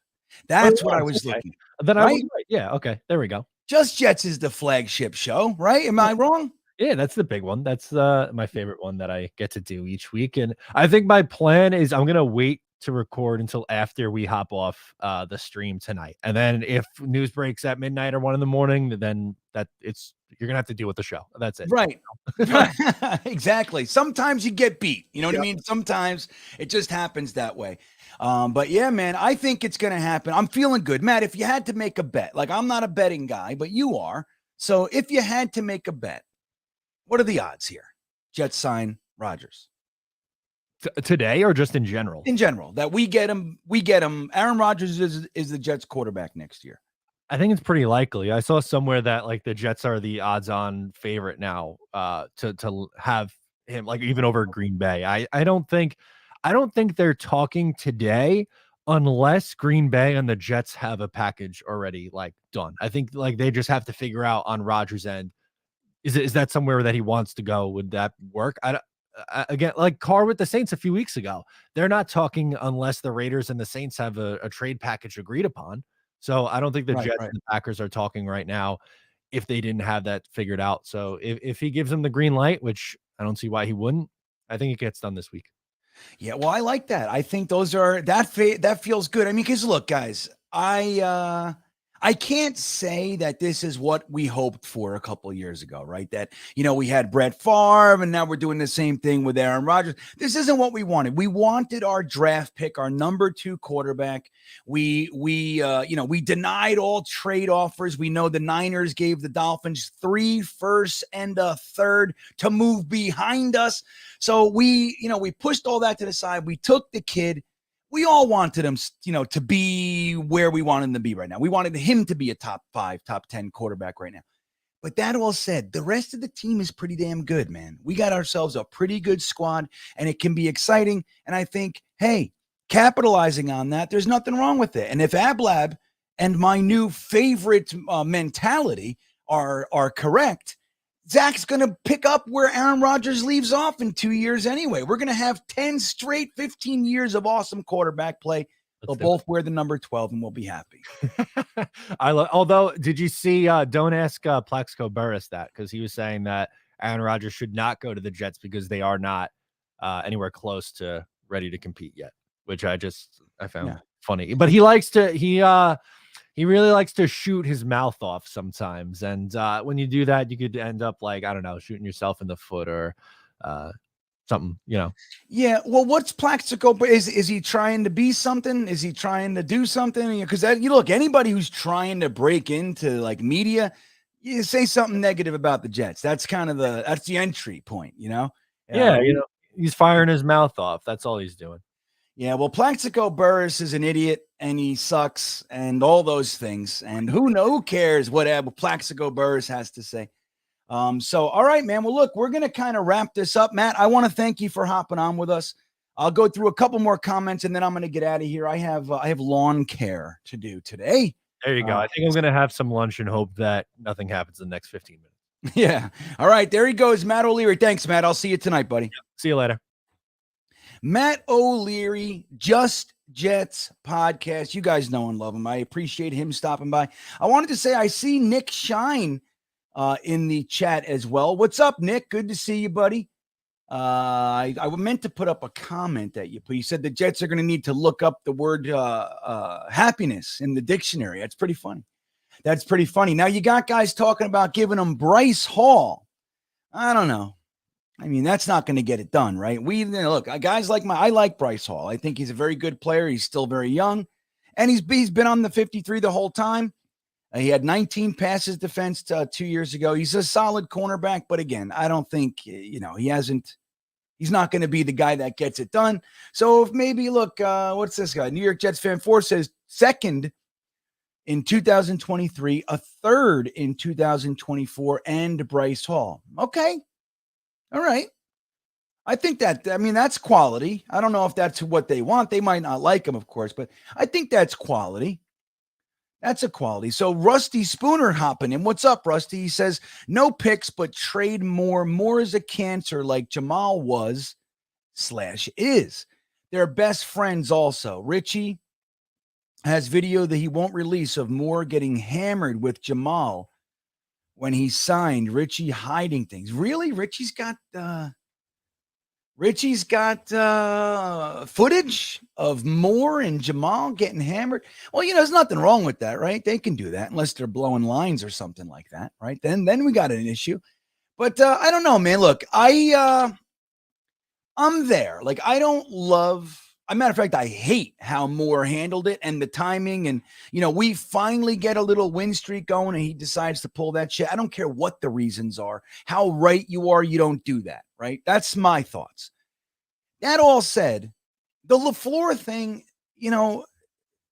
That's what I was looking for. Then right? Yeah. Okay. There we go. Just Jets is the flagship show, right? Am I wrong? Yeah, that's the big one. That's my favorite one that I get to do each week. And I think my plan is I'm going to wait to record until after we hop off the stream tonight. And then if news breaks at midnight or 1 a.m, then you're going to have to deal with the show. That's it. Right. Exactly. Sometimes you get beat. You know what I mean? Sometimes it just happens that way. But yeah, man, I think it's going to happen. I'm feeling good. Matt, if you had to make a bet, like I'm not a betting guy, but you are. So if you had to make a bet, what are the odds here? Jets sign Rodgers. Today or just in general? In general, that we get him. Aaron Rodgers is the Jets quarterback next year. I think it's pretty likely. I saw somewhere that like the Jets are the odds-on favorite now to have him, like even over Green Bay. I don't think they're talking today unless Green Bay and the Jets have a package already like done. I think like they just have to figure out on Rodgers' end. Is that somewhere that he wants to go? Would that work? Again, like Carr with the Saints a few weeks ago, they're not talking unless the Raiders and the Saints have a trade package agreed upon. So I don't think the Jets and the Packers are talking right now if they didn't have that figured out. So if he gives them the green light, which I don't see why he wouldn't, I think it gets done this week. Yeah, well, I like that. I think that feels good. I mean, because look, guys, I can't say that this is what we hoped for a couple of years ago, right? That, we had Brett Favre and now we're doing the same thing with Aaron Rodgers. This isn't what we wanted. We wanted our draft pick, our number 2 quarterback. We denied all trade offers. We know the Niners gave the Dolphins 3 firsts and a third to move behind us. So we pushed all that to the side. We took the kid. We all wanted him, to be where we wanted him to be right now. We wanted him to be a top 5, top 10 quarterback right now. But that all said, the rest of the team is pretty damn good, man. We got ourselves a pretty good squad, and it can be exciting. And I think, hey, capitalizing on that, there's nothing wrong with it. And if Ablab and my new favorite mentality are correct, Zach's going to pick up where Aaron Rodgers leaves off in 2 years anyway. We're going to have 10 straight 15 years of awesome quarterback play. They'll both wear the number 12 and we'll be happy. Although, did you see, don't ask Plaxico Burress that, because he was saying that Aaron Rodgers should not go to the Jets because they are not anywhere close to ready to compete yet, which I found funny. But he really likes to shoot his mouth off sometimes. And when you do that, you could end up like, I don't know, shooting yourself in the foot or something, Yeah. Well, what's Plaxico? Is he trying to be something? Is he trying to do something? Because look, anybody who's trying to break into like media, you say something negative about the Jets. That's kind of that's the entry point, Yeah. He's firing his mouth off. That's all he's doing. Yeah, well, Plaxico Burress is an idiot, and he sucks, and all those things. And who cares what Plaxico Burress has to say? So, all right, man. Well, look, we're going to kind of wrap this up. Matt, I want to thank you for hopping on with us. I'll go through a couple more comments and then I'm going to get out of here. I have lawn care to do today. There you go. I think I'm going to have some lunch and hope that nothing happens in the next 15 minutes. Yeah. All right. There he goes, Matt O'Leary. Thanks, Matt. I'll see you tonight, buddy. Yeah. See you later. Matt O'Leary, Just Jets podcast. You guys know and love him. I appreciate him stopping by. I wanted to say I see Nick Shine in the chat as well. What's up, Nick? Good to see you, buddy. I meant to put up a comment that you put. You said the Jets are going to need to look up the word happiness in the dictionary. That's pretty funny. Now you got guys talking about giving him Bryce Hall. I don't know. I mean, that's not going to get it done, right? Look, guys I like Bryce Hall. I think he's a very good player. He's still very young, and he's been on the 53 the whole time. He had 19 passes defense 2 years ago. He's a solid cornerback, but again, I don't think, he's not going to be the guy that gets it done. So if maybe, look, what's this guy? New York Jets fan 4 says second in 2023, a third in 2024, and Bryce Hall. Okay. All right. I think that's quality. I don't know if that's what they want. They might not like him, of course, but I think that's quality. That's a quality. So Rusty Spooner hopping in. What's up, Rusty? He says, no picks, but trade more. More is a cancer like Jamal was/is. They're best friends also. Richie has video that he won't release of Moore getting hammered with Jamal when he signed. Richie hiding things. Really? Richie's got footage of Moore and Jamal getting hammered. Well, there's nothing wrong with that, right? They can do that unless they're blowing lines or something like that, right? Then we got an issue. But I don't know, man. Look, I'm there. Like, I don't love. As a matter of fact, I hate how Moore handled it and the timing. And, we finally get a little win streak going and he decides to pull that shit. I don't care what the reasons are, how right you are. You don't do that, right? That's my thoughts. That all said, the LaFleur thing,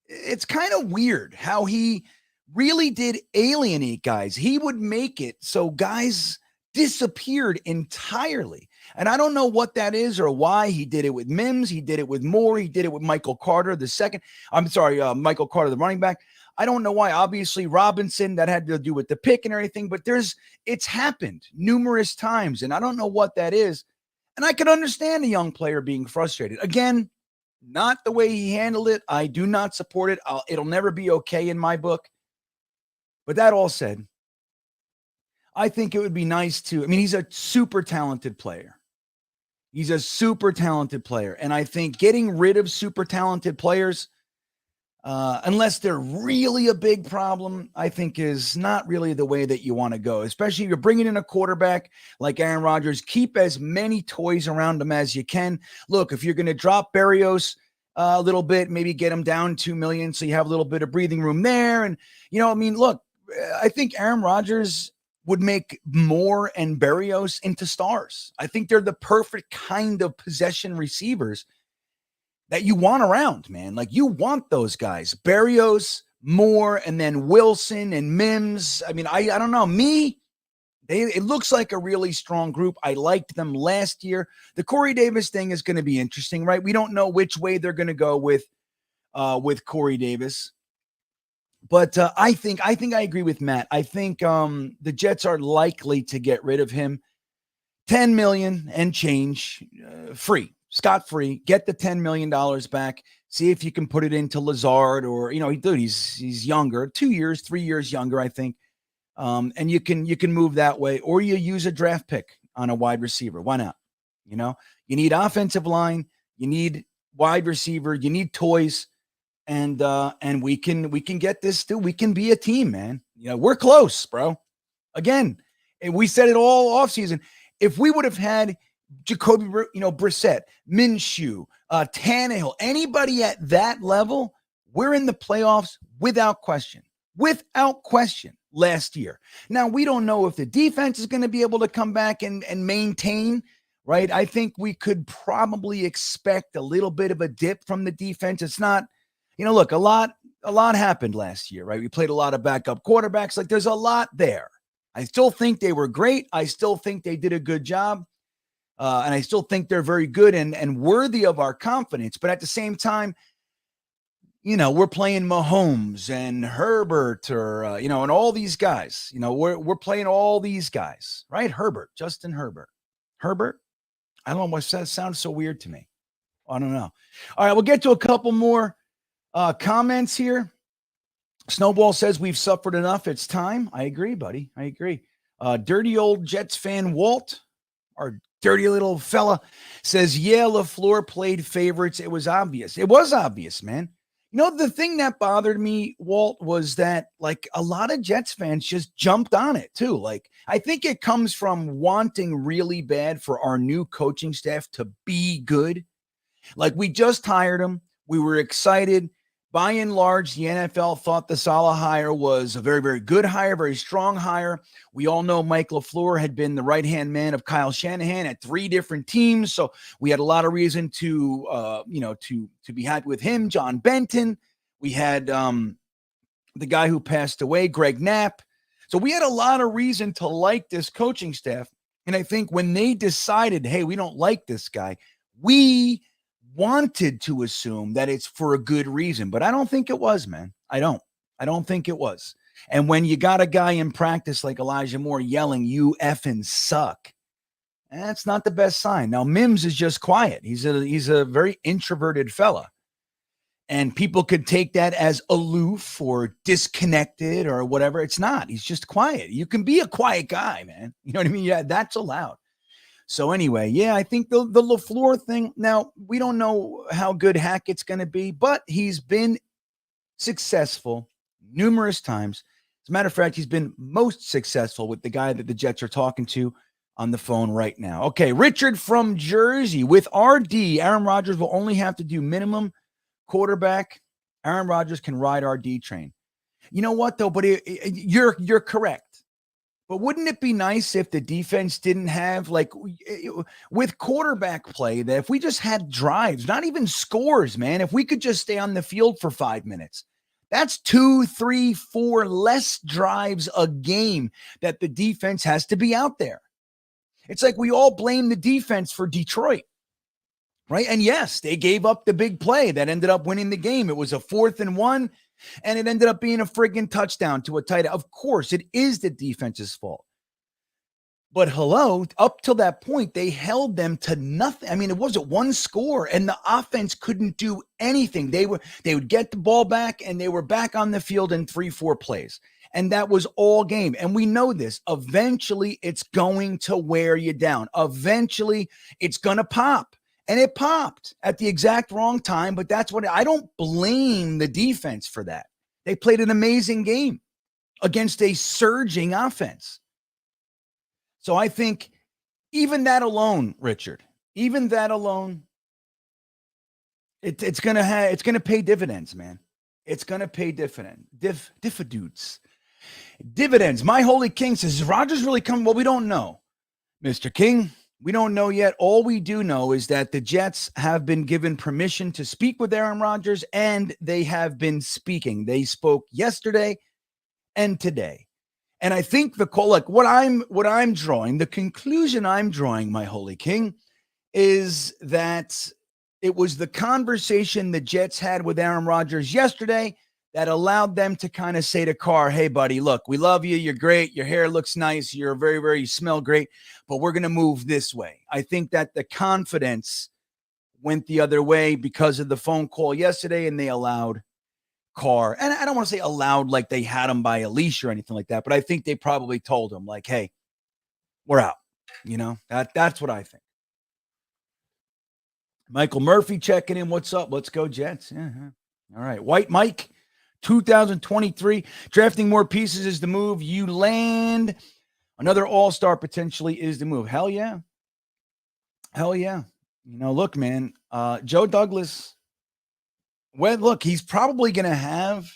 it's kind of weird how he really did alienate guys. He would make it so guys disappeared entirely. And I don't know what that is or why. He did it with Mims. He did it with Moore. He did it with Michael Carter, Michael Carter, the running back. I don't know why. Obviously, Robinson, that had to do with the pick and everything, but it's happened numerous times, and I don't know what that is. And I can understand a young player being frustrated. Again, not the way he handled it. I do not support it. It'll never be okay in my book. But that all said, I think it would be nice he's a super talented player. And I think getting rid of super talented players, unless they're really a big problem, I think is not really the way that you want to go, especially if you're bringing in a quarterback like Aaron Rodgers. Keep as many toys around him as you can. Look, if you're going to drop Berrios a little bit, maybe get him down $2 million so you have a little bit of breathing room there. And, look, I think Aaron Rodgers would make Moore and Berrios into stars. I think they're the perfect kind of possession receivers that you want around, man. Like, you want those guys, Berrios, Moore, and then Wilson and Mims. I mean, I don't know. It looks like a really strong group. I liked them last year. The Corey Davis thing is going to be interesting, right? We don't know which way they're going to go with Corey Davis. But I think I agree with Matt. I think the Jets are likely to get rid of him. $10 million and change, free, scot-free. Get the $10 million back. See if you can put it into Lazard or, he's younger, 2 years, 3 years younger, I think. And you can move that way, or you use a draft pick on a wide receiver. Why not? You need offensive line, you need wide receiver, you need toys. And we can get this too. We can be a team, man. We're close, bro. Again, and we said it all offseason. If we would have had Jacoby, Brissett, Minshew, Tannehill, anybody at that level, we're in the playoffs without question last year. Now, we don't know if the defense is going to be able to come back and maintain, right? I think we could probably expect a little bit of a dip from the defense. It's not, look, a lot happened last year, right? We played a lot of backup quarterbacks. Like, there's a lot there. I still think they were great. I still think they did a good job. And I still think they're very good and worthy of our confidence. But at the same time, we're playing Mahomes and Herbert or, and all these guys. We're playing all these guys, right? Justin Herbert. Herbert? I don't know why that sounds so weird to me. I don't know. All right, we'll get to a couple more comments here. Snowball says we've suffered enough. It's time. I agree, buddy. I agree. Dirty old Jets fan Walt, our dirty little fella, says, yeah, LaFleur played favorites. It was obvious. It was obvious, man. The thing that bothered me, Walt, was that like a lot of Jets fans just jumped on it too. Like, I think it comes from wanting really bad for our new coaching staff to be good. Like, we just hired him. We were excited. By and large, the NFL thought the Saleh hire was a very, very good hire, very strong hire. We all know Mike LaFleur had been the right-hand man of Kyle Shanahan at 3 different teams. So we had a lot of reason to be happy with him. John Benton. We had the guy who passed away, Greg Knapp. So we had a lot of reason to like this coaching staff. And I think when they decided, hey, we don't like this guy, we wanted to assume that it's for a good reason, but I don't think it was, man. I don't think it was. And when you got a guy in practice like Elijah Moore yelling, you effing suck, that's not the best sign. Now, Mims is just quiet. He's a very introverted fella. And people could take that as aloof or disconnected or whatever. It's not. He's just quiet. You can be a quiet guy, man. You know what I mean? Yeah, that's allowed. So anyway, yeah, I think the LaFleur thing, now we don't know how good Hackett's going to be, but he's been successful numerous times. As a matter of fact, he's been most successful with the guy that the Jets are talking to on the phone right now. Okay, Richard from Jersey. With RD, Aaron Rodgers will only have to do minimum quarterback. Aaron Rodgers can ride RD train. You know what, though? But you're correct. But wouldn't it be nice if the defense didn't have, like, with quarterback play, that if we just had drives, not even scores, man, if we could just stay on the field for 5 minutes, that's 2, 3, 4 less drives a game that the defense has to be out there. It's like we all blame the defense for Detroit, right? And yes, they gave up the big play that ended up winning the game. It was a 4th and 1. And it ended up being a friggin' touchdown to a tight end. Of course, it is the defense's fault. But hello, up till that point, they held them to nothing. I mean, it wasn't one score, and the offense couldn't do anything. They would get the ball back, and they were back on the field in 3-4 plays. And that was all game. And we know this. Eventually, it's going to wear you down. Eventually, it's going to pop. And it popped at the exact wrong time, but that's what I don't blame the defense for that. They played an amazing game against a surging offense. So I think even that alone, Richard, even that alone, it's going to pay dividends, man. It's going to pay dividends. My Holy King says, is Rodgers really coming? Well, we don't know, Mr. King. We don't know yet. All we do know is that the Jets have been given permission to speak with Aaron Rodgers, and they have been speaking. They spoke yesterday and today. And I think the call, like what I'm drawing, the conclusion I'm drawing, my Holy King, is that it was the conversation the Jets had with Aaron Rodgers yesterday that allowed them to kind of say to Carr, hey, buddy, look, we love you. You're great. Your hair looks nice. You're very, very, you smell great, but we're going to move this way. I think that the confidence went the other way because of the phone call yesterday, and they allowed Carr. And I don't want to say allowed like they had him by a leash or anything like that, but I think they probably told him like, hey, we're out. That's what I think. Michael Murphy checking in. What's up? Let's go Jets. Yeah. All right. White Mike. 2023, drafting more pieces is the move. You land another all-star potentially is the move. Hell yeah. Look, man, Joe Douglas, well, look, he's probably going to have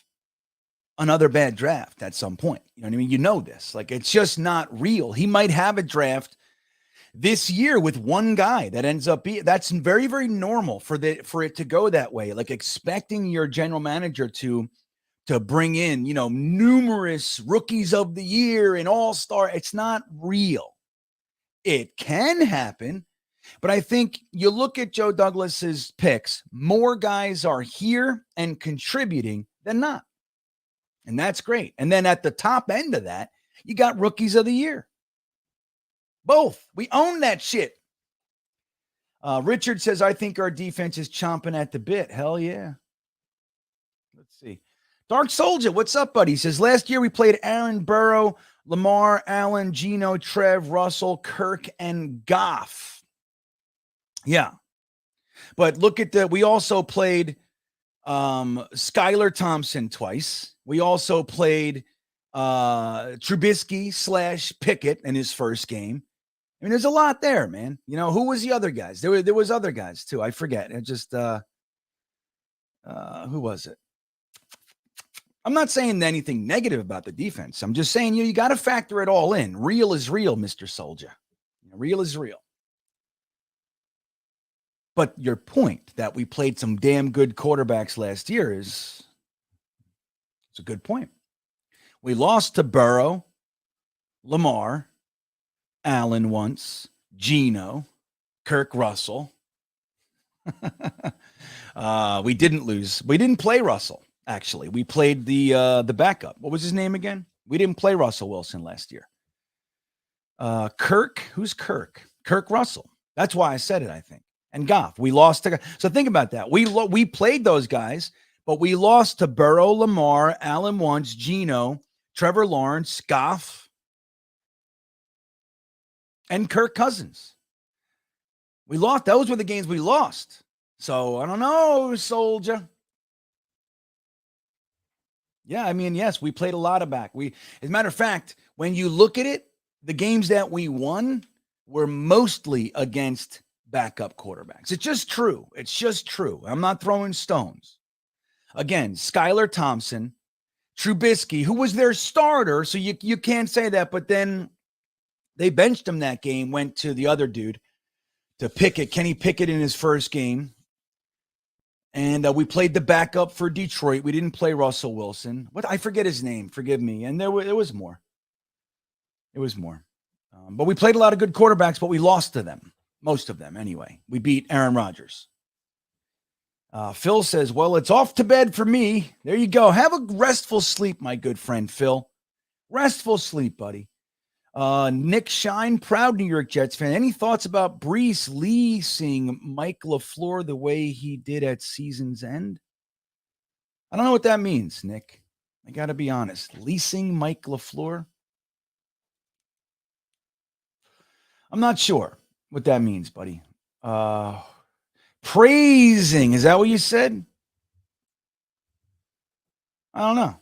another bad draft at some point. You know what I mean? You know this. Like, it's just not real. He might have a draft this year with one guy that ends up being, that's very, very normal for it to go that way. Like, expecting your general manager to to bring in, numerous rookies of the year and all-star. It's not real. It can happen, but I think you look at Joe Douglas's picks, more guys are here and contributing than not. And that's great. And then at the top end of that, you got rookies of the year. Both. We own that shit. Richard says, I think our defense is chomping at the bit. Hell yeah. Let's see. Dark Soldier, what's up, buddy? He says, last year we played Aaron, Burrow, Lamar, Allen, Geno, Trev, Russell, Kirk, and Goff. Yeah. But look at we also played Skylar Thompson twice. We also played Trubisky / Pickett in his first game. I mean, there's a lot there, man. Who was the other guys? There was other guys too. I forget. It just who was it? I'm not saying anything negative about the defense. I'm just saying you got to factor it all in. Real is real, Mr. Soldier. Real is real. But your point that we played some damn good quarterbacks last year it's a good point. We lost to Burrow, Lamar, Allen once, Geno, Kirk Russell. We didn't lose. We didn't play Russell, actually. We played the backup. What was his name again? We didn't play Russell Wilson last year. Kirk. Who's Kirk? Kirk Russell. That's why I said it, I think. And Goff. We lost to. So think about that. We played those guys, but we lost to Burrow, Lamar, Allen once, Geno, Trevor Lawrence, Goff, and Kirk Cousins. We lost. Those were the games we lost. So I don't know, Soldier. Yeah, I mean, yes, we played a lot of back. As a matter of fact, when you look at it, the games that we won were mostly against backup quarterbacks. It's just true. It's just true. I'm not throwing stones. Again, Skylar Thompson, Trubisky, who was their starter, so you can't say that, but then they benched him that game, went to the other dude, to Pickett, Kenny Pickett in his first game. And we played the backup for Detroit. We didn't play Russell Wilson. I forget his name. Forgive me. And there was more. It was more. But we played a lot of good quarterbacks, but we lost to them. Most of them, anyway. We beat Aaron Rodgers. Phil says, well, it's off to bed for me. There you go. Have a restful sleep, my good friend, Phil. Restful sleep, buddy. Nick Shine, proud New York Jets fan. Any thoughts about Brees leasing Mike LaFleur the way he did at season's end? I don't know what that means, Nick. I got to be honest. Leasing Mike LaFleur? I'm not sure what that means, buddy. Praising. Is that what you said? I don't know.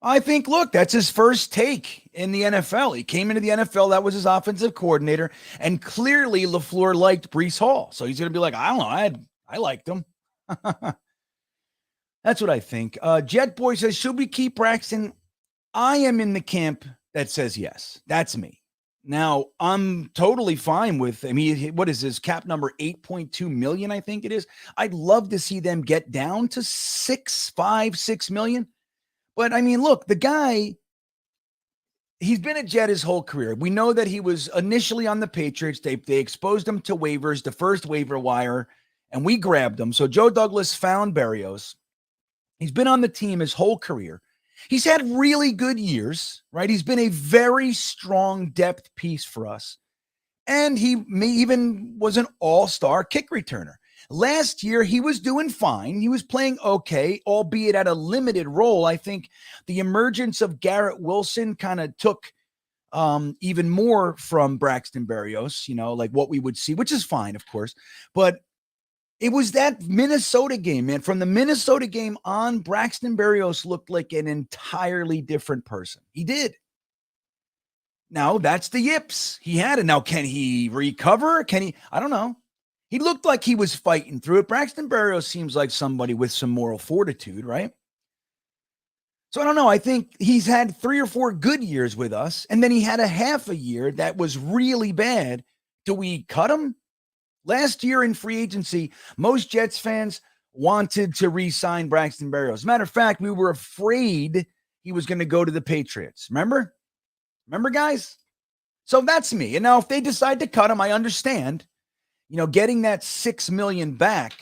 I think, look, that's his first take in the NFL. He came into the NFL. That was his offensive coordinator. And clearly LaFleur liked Breece Hall. So he's going to be like, I don't know. I liked him. That's what I think. Jet Boy says, should we keep Braxton? I am in the camp that says yes. That's me. Now, I'm totally fine with, what is this cap number? 8.2 million, I think it is. I'd love to see them get down to 6 million. But look, the guy, he's been a Jet his whole career. We know that he was initially on the Patriots. They exposed him to waivers, the first waiver wire, and we grabbed him. So Joe Douglas found Berrios. He's been on the team his whole career. He's had really good years, right? He's been a very strong depth piece for us. And he even was an all-star kick returner. Last year, he was doing fine. He was playing okay, albeit at a limited role. I think the emergence of Garrett Wilson kind of took even more from Braxton Berrios, like what we would see, which is fine, of course. But it was that Minnesota game, man. From the Minnesota game on, Braxton Berrios looked like an entirely different person. He did. Now, that's the yips. He had it. Now, can he recover? I don't know. He looked like he was fighting through it. Braxton Berrios seems like somebody with some moral fortitude, right? So I don't know. I think he's had 3 or 4 good years with us, and then he had a half a year that was really bad. Do we cut him? Last year in free agency, most Jets fans wanted to re-sign Braxton Berrios. Matter of fact, we were afraid he was going to go to the Patriots. Remember, guys? So that's me. And now if they decide to cut him, I understand. Getting that $6 million back.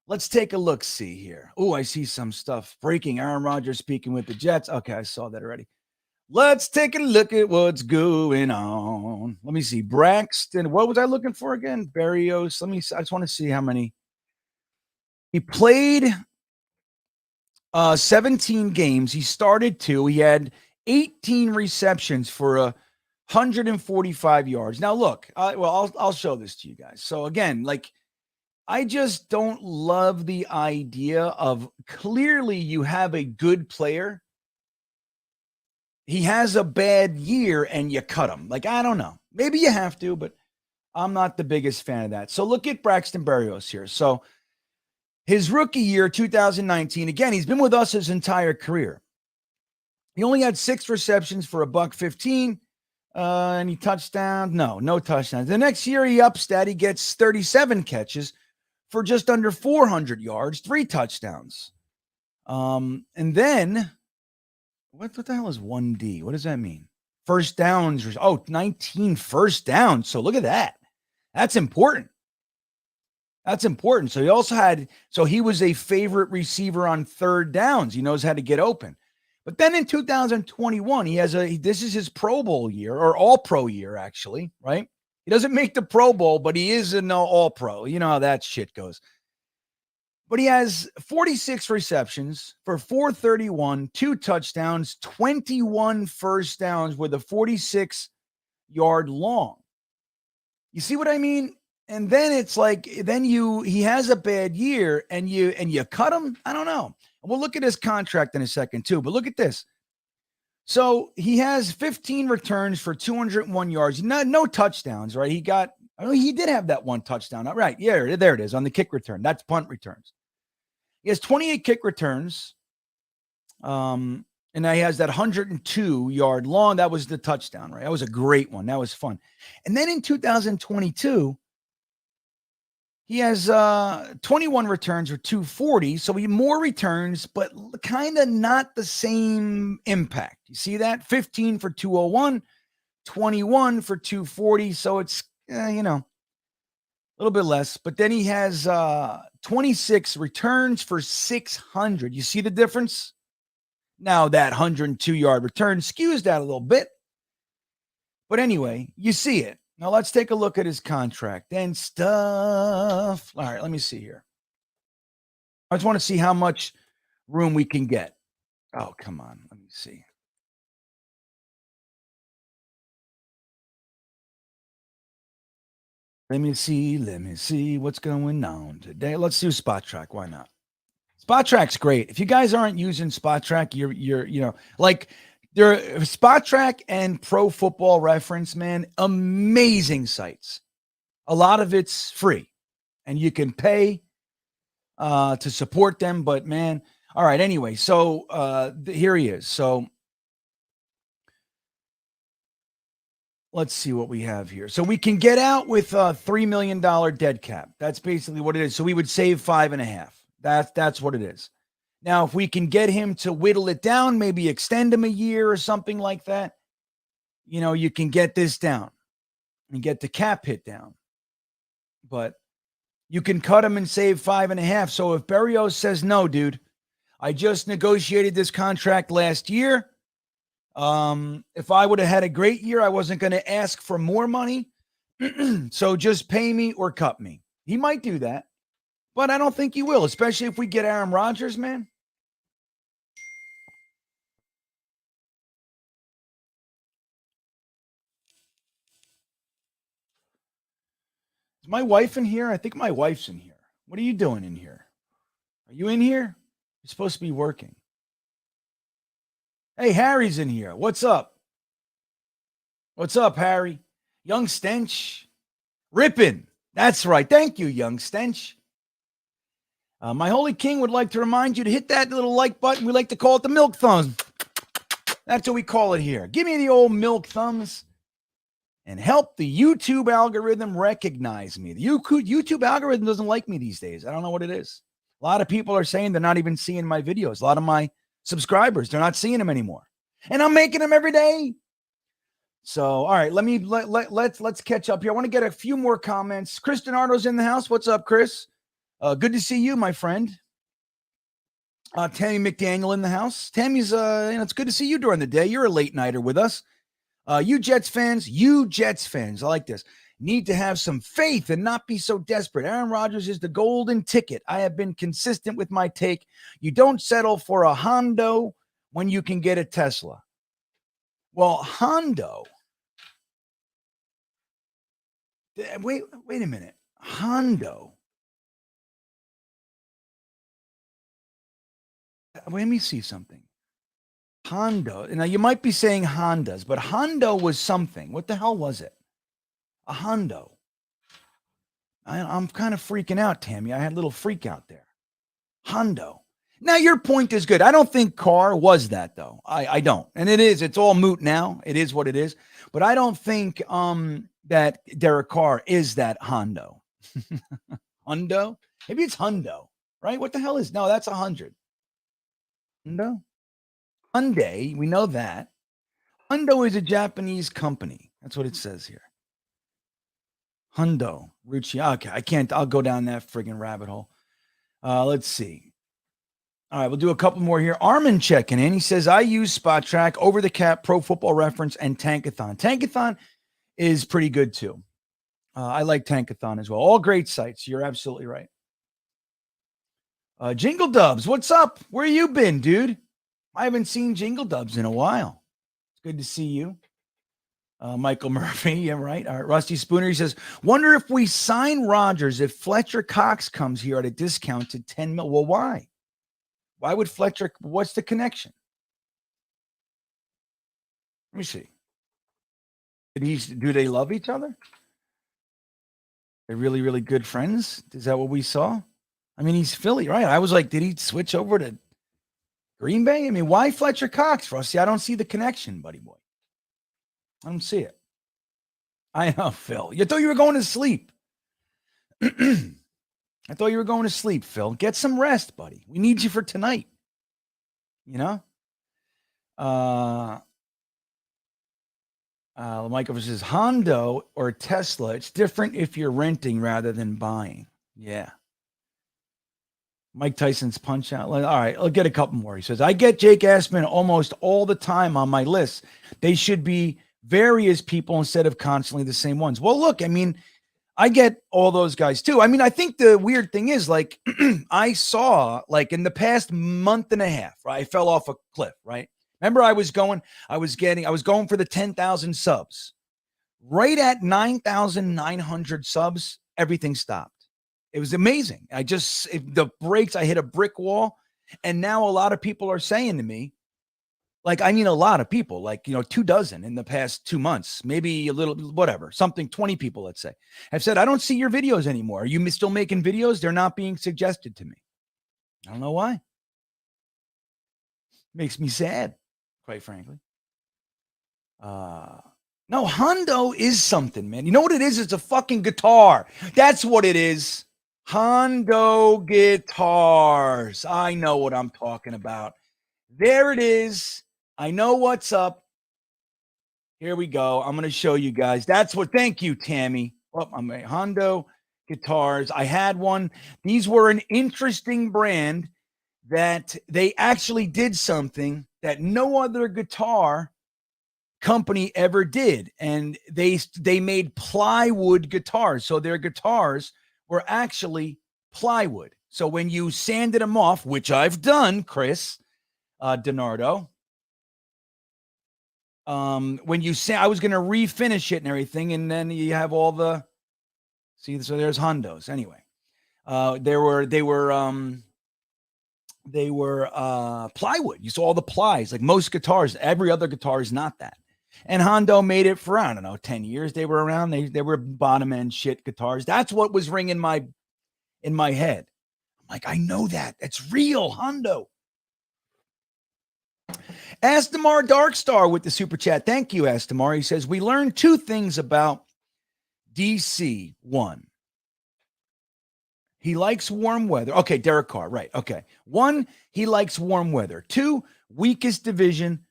Let's take a look. See here. Oh, I see some stuff breaking. Aaron Rodgers speaking with the Jets. Okay, I saw that already. Let's take a look at what's going on. Let me see. Braxton. What was I looking for again? Berrios. I just want to see how many. He played 17 games. He started 2. He had 18 receptions for 145 yards. Now, look, I'll show this to you guys. So, again, I just don't love the idea of clearly you have a good player. He has a bad year and you cut him. I don't know. Maybe you have to, but I'm not the biggest fan of that. So look at Braxton Berrios here. So his rookie year, 2019, again, he's been with us his entire career. He only had 6 receptions for $115. Any touchdown? No touchdowns. The next year he ups that. He gets 37 catches for just under 400 yards, 3 touchdowns. And then what the hell is 1D? What does that mean? First downs. 19 first downs. So look at that. That's important. So he was a favorite receiver on third downs. He knows how to get open. But then in 2021, this is his Pro Bowl year, or All-Pro year, actually, right? He doesn't make the Pro Bowl, but he is an All-Pro. You know how that shit goes. But he has 46 receptions for 431, 2 touchdowns, 21 first downs with a 46-yard long. You see what I mean? And then it's he has a bad year and you cut him. I don't know. We'll look at his contract in a second too, but look at this. So he has 15 returns for 201 yards, no touchdowns, right? He did have that 1 touchdown. Right. Yeah, there it is on the kick return. That's punt returns. He has 28 kick returns. And he has that 102-yard long. That was the touchdown, right? That was a great one. That was fun. And then in 2022, he has 21 returns for 240. So he more returns, but kind of not the same impact. You see that? 15 for 201, 21 for 240. So it's, a little bit less. But then he has 26 returns for 600. You see the difference? Now that 102-yard return skews that a little bit. But anyway, you see it. Now let's take a look at his contract and stuff. All right, let me see here. I just want to see how much room we can get. Oh, come on. Let me see. Let me see what's going on today. Let's do Spot Track. Why not? Spot Track's great. If you guys aren't using Spot Track, they're Spot Track and Pro Football Reference, man, amazing sites. A lot of it's free and you can pay to support them, but man, all right. Anyway, so here he is. So let's see what we have here. So we can get out with a $3 million dead cap. That's basically what it is. So we would save 5.5. That's what it is. Now, if we can get him to whittle it down, maybe extend him a year or something like that, you can get this down and get the cap hit down. But you can cut him and save 5.5. So if Berrios says, no, dude, I just negotiated this contract last year. If I would have had a great year, I wasn't going to ask for more money. So just pay me or cut me. He might do that, but I don't think he will, especially if we get Aaron Rodgers, man. Is my wife in here? I think my wife's in here. What are you doing in here? Are you in here? You're supposed to be working. Hey, Harry's in here. What's up? What's up, Harry? Young Stench. Rippin'. That's right. Thank you, Young Stench. My Holy King would like to remind you to hit that little like button. We like to call it the milk thumbs. That's what we call it here. Give me the old milk thumbs and help the YouTube algorithm recognize me. The YouTube algorithm doesn't like me these days. I don't know what it is. A lot of people are saying they're not even seeing my videos. A lot of my subscribers, they're not seeing them anymore. And I'm making them every day. So, all right, let's catch up here. I want to get a few more comments. Chris Donardo's in the house. What's up, Chris? Good to see you, my friend. Tammy McDaniel in the house. Tammy's, it's good to see you during the day. You're a late nighter with us. You Jets fans, I like this. Need to have some faith and not be so desperate. Aaron Rodgers is the golden ticket. I have been consistent with my take. You don't settle for a Hondo when you can get a Tesla. Well, Hondo. Wait a minute. Hondo. Let me see something. Hondo. Now, you might be saying Hondas, but Hondo was something. What the hell was it? A Hondo. I'm kind of freaking out, Tammy. I had a little freak out there. Hondo. Now, your point is good. I don't think car was that, though. I don't. And it is. It's all moot now. It is what it is. But I don't think that Derek Carr is that Hondo. Hondo? Maybe it's Hundo, right? What the hell is? No, that's 100. Hundo? Hyundai, we know that. Hundo is a Japanese company. That's what it says here. Hundo, Ruchi. Okay, I can't. I'll go down that friggin' rabbit hole. Let's see. All right, we'll do a couple more here. Armin checking in. He says, I use Spot Track, Over the Cap, Pro Football Reference, and Tankathon. Tankathon is pretty good, too. I like Tankathon as well. All great sites. You're absolutely right. Jingle Dubs, what's up? Where you been, dude? I haven't seen Jingle Dubs in a while. It's good to see you. Michael Murphy, yeah, right. All right. Rusty Spooner, he says, wonder if we sign Rodgers if Fletcher Cox comes here at a discounted 10 mil. Well, why? Why would Fletcher? What's the connection? Let me see. Do they love each other? They're really, really good friends. Is that what we saw? I mean, he's Philly, right? I was like, did he switch over to Green Bay? I mean, why Fletcher Cox, Rusty? I don't see the connection, buddy boy. I don't see it. I know, Phil. You thought you were going to sleep. I thought you were going to sleep, Phil. Get some rest, buddy. We need you for tonight. You know? Michael says, Hondo or Tesla, it's different if you're renting rather than buying. Yeah. Mike Tyson's punch out. All right, I'll get a couple more. He says, I get Jake Assman almost all the time on my list. They should be various people instead of constantly the same ones. Well, look, I mean, I get all those guys too. I mean, I think the weird thing is, like, I saw, like, in the past month and a half, right, I fell off a cliff, right? Remember, I was going for the 10,000 subs. Right at 9,900 subs, everything stopped. It was amazing. I hit a brick wall. And now a lot of people are saying to me, like, I mean, a lot of people, like, 24 in the past 2 months, maybe a little, whatever, 20 people, let's say, have said, I don't see your videos anymore. Are you still making videos? They're not being suggested to me. I don't know why. Makes me sad, quite frankly. No, Hondo is something, man. You know what it is? It's a fucking guitar. That's what it is. Hondo guitars. I know what I'm talking about. There it is. I know what's up. Here we go. I'm going to show you guys. Thank you, Tammy. Oh, I'm a Hondo guitars. I had one. These were an interesting brand that they actually did something that no other guitar company ever did. And they made plywood guitars. So their guitars were actually plywood. So when you sanded them off, which I've done, Chris DiNardo, when you say I was going to refinish it and everything, and then you have all the so there's Hondos. Anyway, they were plywood. You saw all the plies, like most guitars. Every other guitar is not that. And Hondo made it for, I don't know, 10 years. They were around. They were bottom end shit guitars. That's what was ringing in my head. I'm like, I know that. That's real, Hondo. Astamar Darkstar with the super chat. Thank you, Astamar. He says, we learned two things about DC. One, he likes warm weather. Okay, Derek Carr, right. Okay. 1, he likes warm weather. 2, weakest division.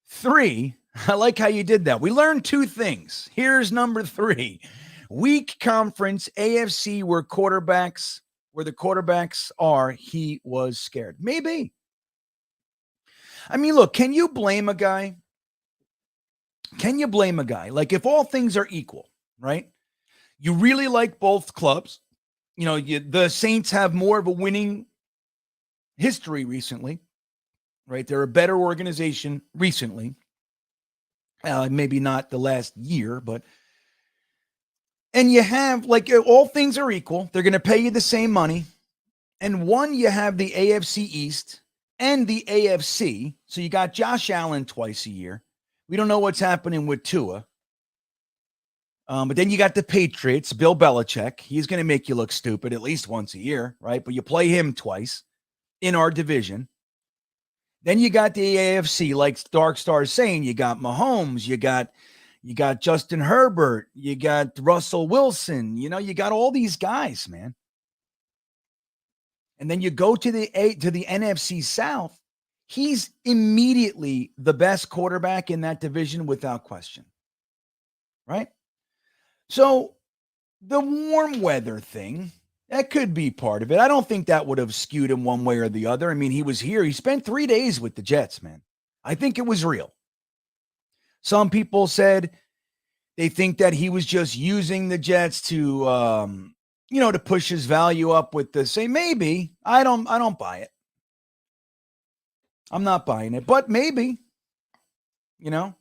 3, I like how you did that. We learned 2 things. Here's number 3. Weak conference, AFC, where the quarterbacks are, he was scared. Maybe. I mean, look, can you blame a guy? Like, if all things are equal, right? You really like both clubs. You know, the Saints have more of a winning history recently, right? They're a better organization recently. Maybe not the last year, but and you have, like, all things are equal. They're going to pay you the same money. And one, you have the AFC East and the AFC. So you got Josh Allen twice a year. We don't know what's happening with Tua. But then you got the Patriots, Bill Belichick. He's going to make you look stupid at least once a year, right? But you play him twice in our division. Then you got the AFC, like Dark Star is saying, you got Mahomes, you got Justin Herbert, you got Russell Wilson, you got all these guys, man. And then you go to the NFC South. He's immediately the best quarterback in that division without question. Right? So the warm weather thing, that could be part of it. I don't think that would have skewed him one way or the other. I mean, he was here. He spent 3 days with the Jets, man. I think it was real. Some people said they think that he was just using the Jets to, to push his value up with the say. Maybe. I don't buy it. I'm not buying it, but maybe, it's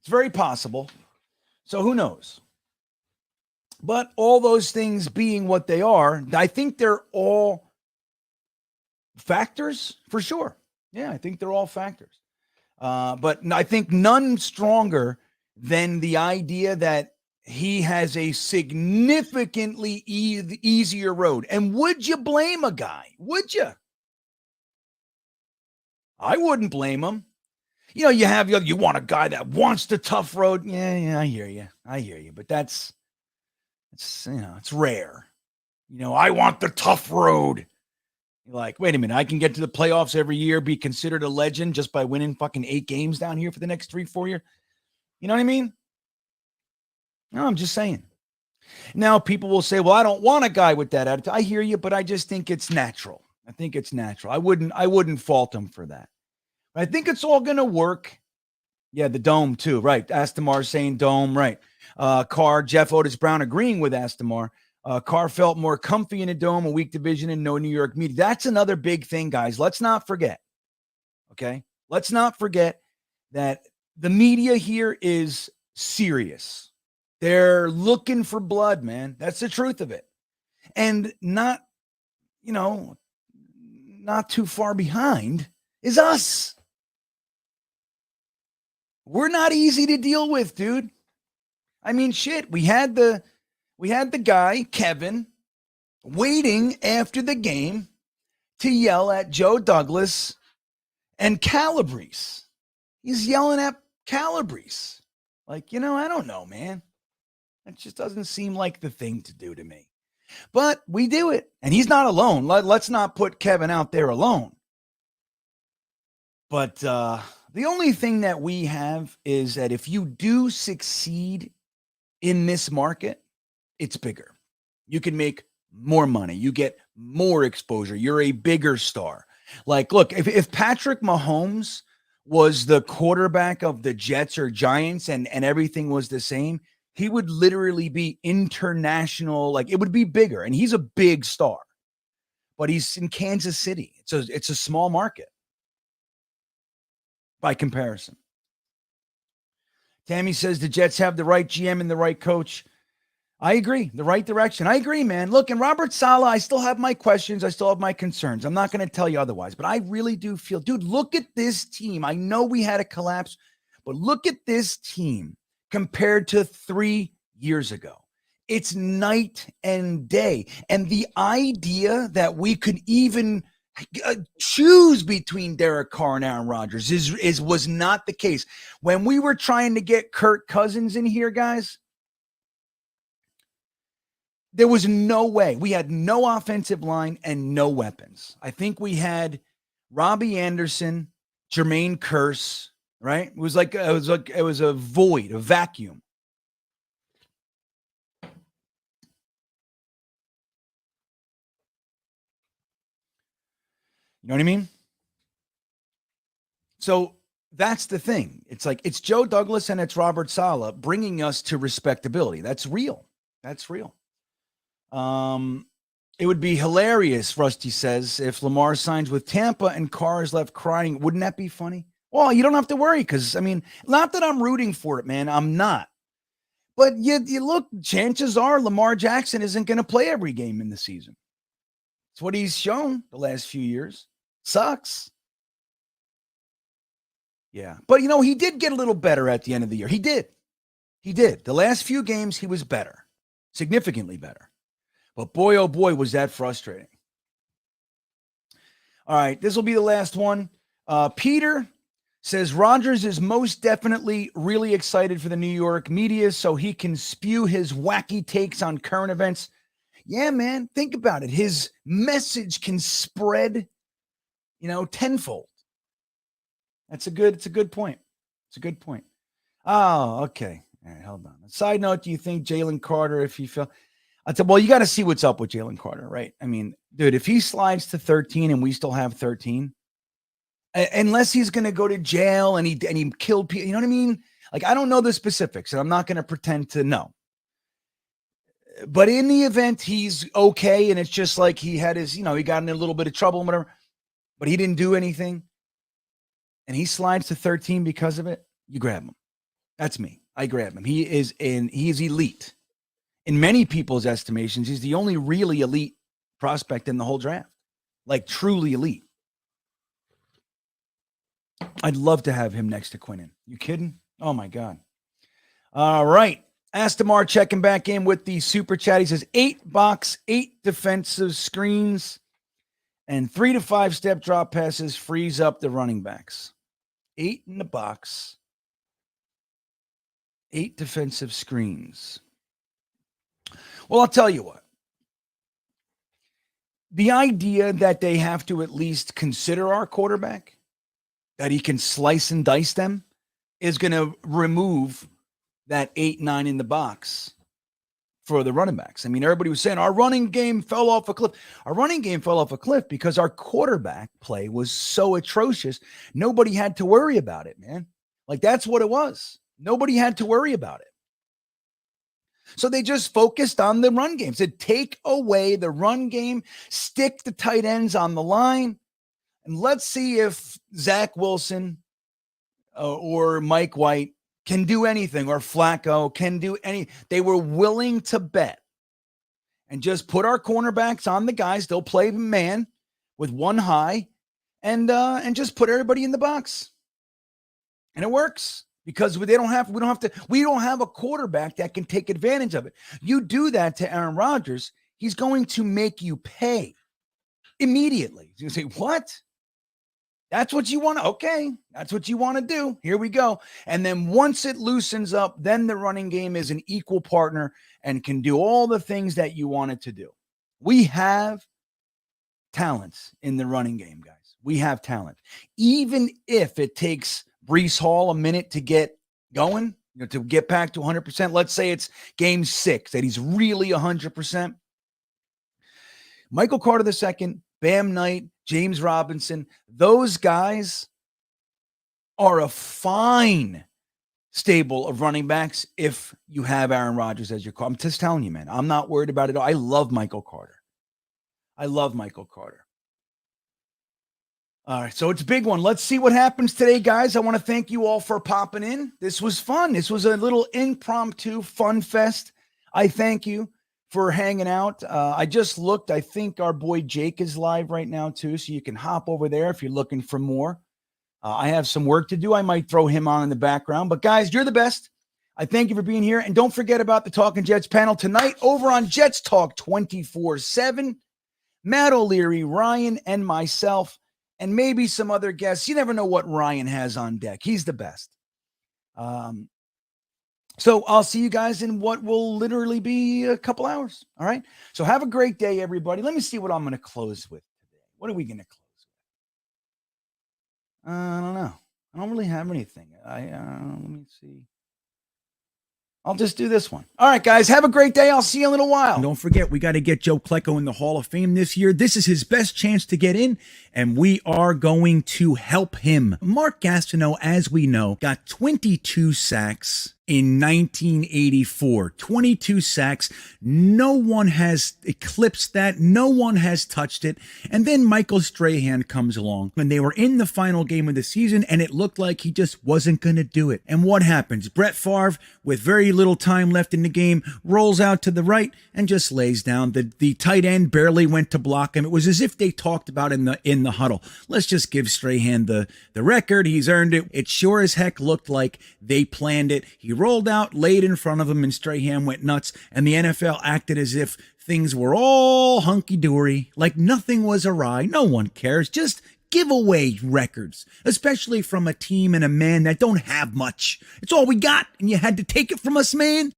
very possible. So who knows? But all those things being what they are, I think they're all factors for sure. Yeah, I think they're all factors. But I think none stronger than the idea that he has a significantly easier road. And would you blame a guy? Would you? I wouldn't blame him. You want a guy that wants the tough road. Yeah, I hear you. But it's rare. I want the tough road. You're like, wait a minute, I can get to the playoffs every year, be considered a legend just by winning fucking 8 games down here for the next 3-4 years. You know what I mean? No, I'm just saying. Now people will say, well, I don't want a guy with that attitude. I hear you, but I just think it's natural. I wouldn't fault him for that. I think it's all going to work. Yeah, the dome too, right? Astamar saying dome, right? Carr, Jeff Otis Brown agreeing with Astamar. Carr felt more comfy in a dome, a weak division, and no New York media. That's another big thing, guys. Let's not forget, okay? Let's not forget that the media here is serious. They're looking for blood, man. That's the truth of it. And not too far behind is us. We're not easy to deal with, dude. I mean, shit. We had the guy, Kevin, waiting after the game to yell at Joe Douglas and Calabrese. He's yelling at Calabrese. Like, I don't know, man. That just doesn't seem like the thing to do to me. But we do it. And he's not alone. Let's not put Kevin out there alone. But the only thing that we have is that if you do succeed in this market, it's bigger. You can make more money. You get more exposure. You're a bigger star. Like, look, if Patrick Mahomes was the quarterback of the Jets or Giants and everything was the same, he would literally be international. Like, it would be bigger. And he's a big star. But he's in Kansas City. It's a small market by comparison. Tammy says the Jets have the right GM and the right coach. I agree. The right direction. I agree, man. Look, and Robert Saleh, I still have my questions. I still have my concerns. I'm not going to tell you otherwise, but I really do feel, dude, look at this team. I know we had a collapse, but look at this team compared to 3 years ago. It's night and day. And the idea that we could even choose between Derek Carr and Aaron Rodgers was not the case. When we were trying to get Kirk Cousins in here, guys, There was no way. We had no offensive line and no weapons. I think we had Robbie Anderson, Jermaine Kearse, right? It was a void, a vacuum. You know what I mean? So that's the thing. It's like it's Joe Douglas and it's Robert Saleh bringing us to respectability. That's real. That's real. It would be hilarious, Rusty says, if Lamar signs with Tampa and Carr is left crying. Wouldn't that be funny? Well, you don't have to worry because, I mean, not that I'm rooting for it, man. I'm not. But you look, chances are Lamar Jackson isn't going to play every game in the season. It's what he's shown the last few years. Sucks. Yeah. But, he did get a little better at the end of the year. He did. He did. The last few games, he was better, significantly better. But boy, oh boy, was that frustrating. All right, this will be the last one. Peter says Rodgers is most definitely really excited for the New York media so he can spew his wacky takes on current events. Yeah, man, think about it. His message can spread, tenfold. It's a good point. It's a good point. Oh, okay. All right, hold on. Side note, do you think Jalen Carter, if he fell... I said, well, you got to see what's up with Jalen Carter, right? I mean, dude, if he slides to 13 and we still have 13, unless he's going to go to jail and he killed people, you know what I mean? Like, I don't know the specifics, and I'm not going to pretend to know. But in the event he's okay, and it's just like he had his, he got in a little bit of trouble and whatever, but he didn't do anything, and he slides to 13 because of it, you grab him. That's me. I grab him. He is elite. In many people's estimations, he's the only really elite prospect in the whole draft. Like truly elite. I'd love to have him next to Quinnen. You kidding? Oh my God. All right. Astamar checking back in with the super chat. He says 8 box, 8 defensive screens, and 3 to 5 step drop passes frees up the running backs. 8 in the box, 8 defensive screens. Well, I'll tell you what. The idea that they have to at least consider our quarterback, that he can slice and dice them, is going to remove that 8, 9 in the box for the running backs. I mean, everybody was saying our running game fell off a cliff. Our running game fell off a cliff because our quarterback play was so atrocious. Nobody had to worry about it, man. Like, that's what it was. Nobody had to worry about it. So they just focused on the run game. Said, take away the run game, stick the tight ends on the line, and let's see if Zach Wilson or Mike White can do anything, or Flacco can do any. They were willing to bet and just put our cornerbacks on the guys. They'll play man with one high and just put everybody in the box. And it works. Because we don't have a quarterback that can take advantage of it. You do that to Aaron Rodgers, he's going to make you pay immediately. You say, what? That's what you want to, okay. That's what you want to do. Here we go. And then once it loosens up, then the running game is an equal partner and can do all the things that you want it to do. We have talents in the running game, guys. We have talent. Even if it takes Breece Hall a minute to get going, to get back to 100%. Let's say it's game 6 that he's really 100%. Michael Carter II, Bam Knight, James Robinson, those guys are a fine stable of running backs if you have Aaron Rodgers as your call. I'm just telling you, man. I'm not worried about it. I love Michael Carter. All right, so it's a big one. Let's see what happens today, guys. I want to thank you all for popping in. This was fun. This was a little impromptu fun fest. I thank you for hanging out. I just looked. I think our boy Jake is live right now, too, so you can hop over there if you're looking for more. I have some work to do. I might throw him on in the background. But, guys, you're the best. I thank you for being here. And don't forget about the Talking Jets panel tonight over on Jets Talk 24/7. Matt O'Leary, Ryan, and myself. And maybe some other guests. You never know what Ryan has on deck. He's the best. So I'll see you guys in what will literally be a couple hours. All right. So have a great day, everybody. Let me see what I'm going to close with today. What are we going to close with? I don't know. I don't really have anything. Let me see. I'll just do this one. All right, guys, have a great day. I'll see you in a little while. And don't forget, we got to get Joe Klecko in the Hall of Fame this year. This is his best chance to get in, and we are going to help him. Mark Gastineau, as we know, got 22 sacks in 1984. 22 sacks. No one has eclipsed that. No one has touched it. And then Michael Strahan comes along, and they were in the final game of the season, and it looked like he just wasn't going to do it. And what happens? Brett Favre, with very little time left in the game, rolls out to the right and just lays down. The tight end barely went to block him. It was as if they talked about in the huddle. Let's just give Strahan the record. He's earned it. It sure as heck looked like they planned it. He rolled out, laid in front of him, and Strahan went nuts, and the NFL acted as if things were all hunky-dory, like nothing was awry. No one cares. Just give away records, especially from a team and a man that don't have much. It's all we got, and you had to take it from us, man.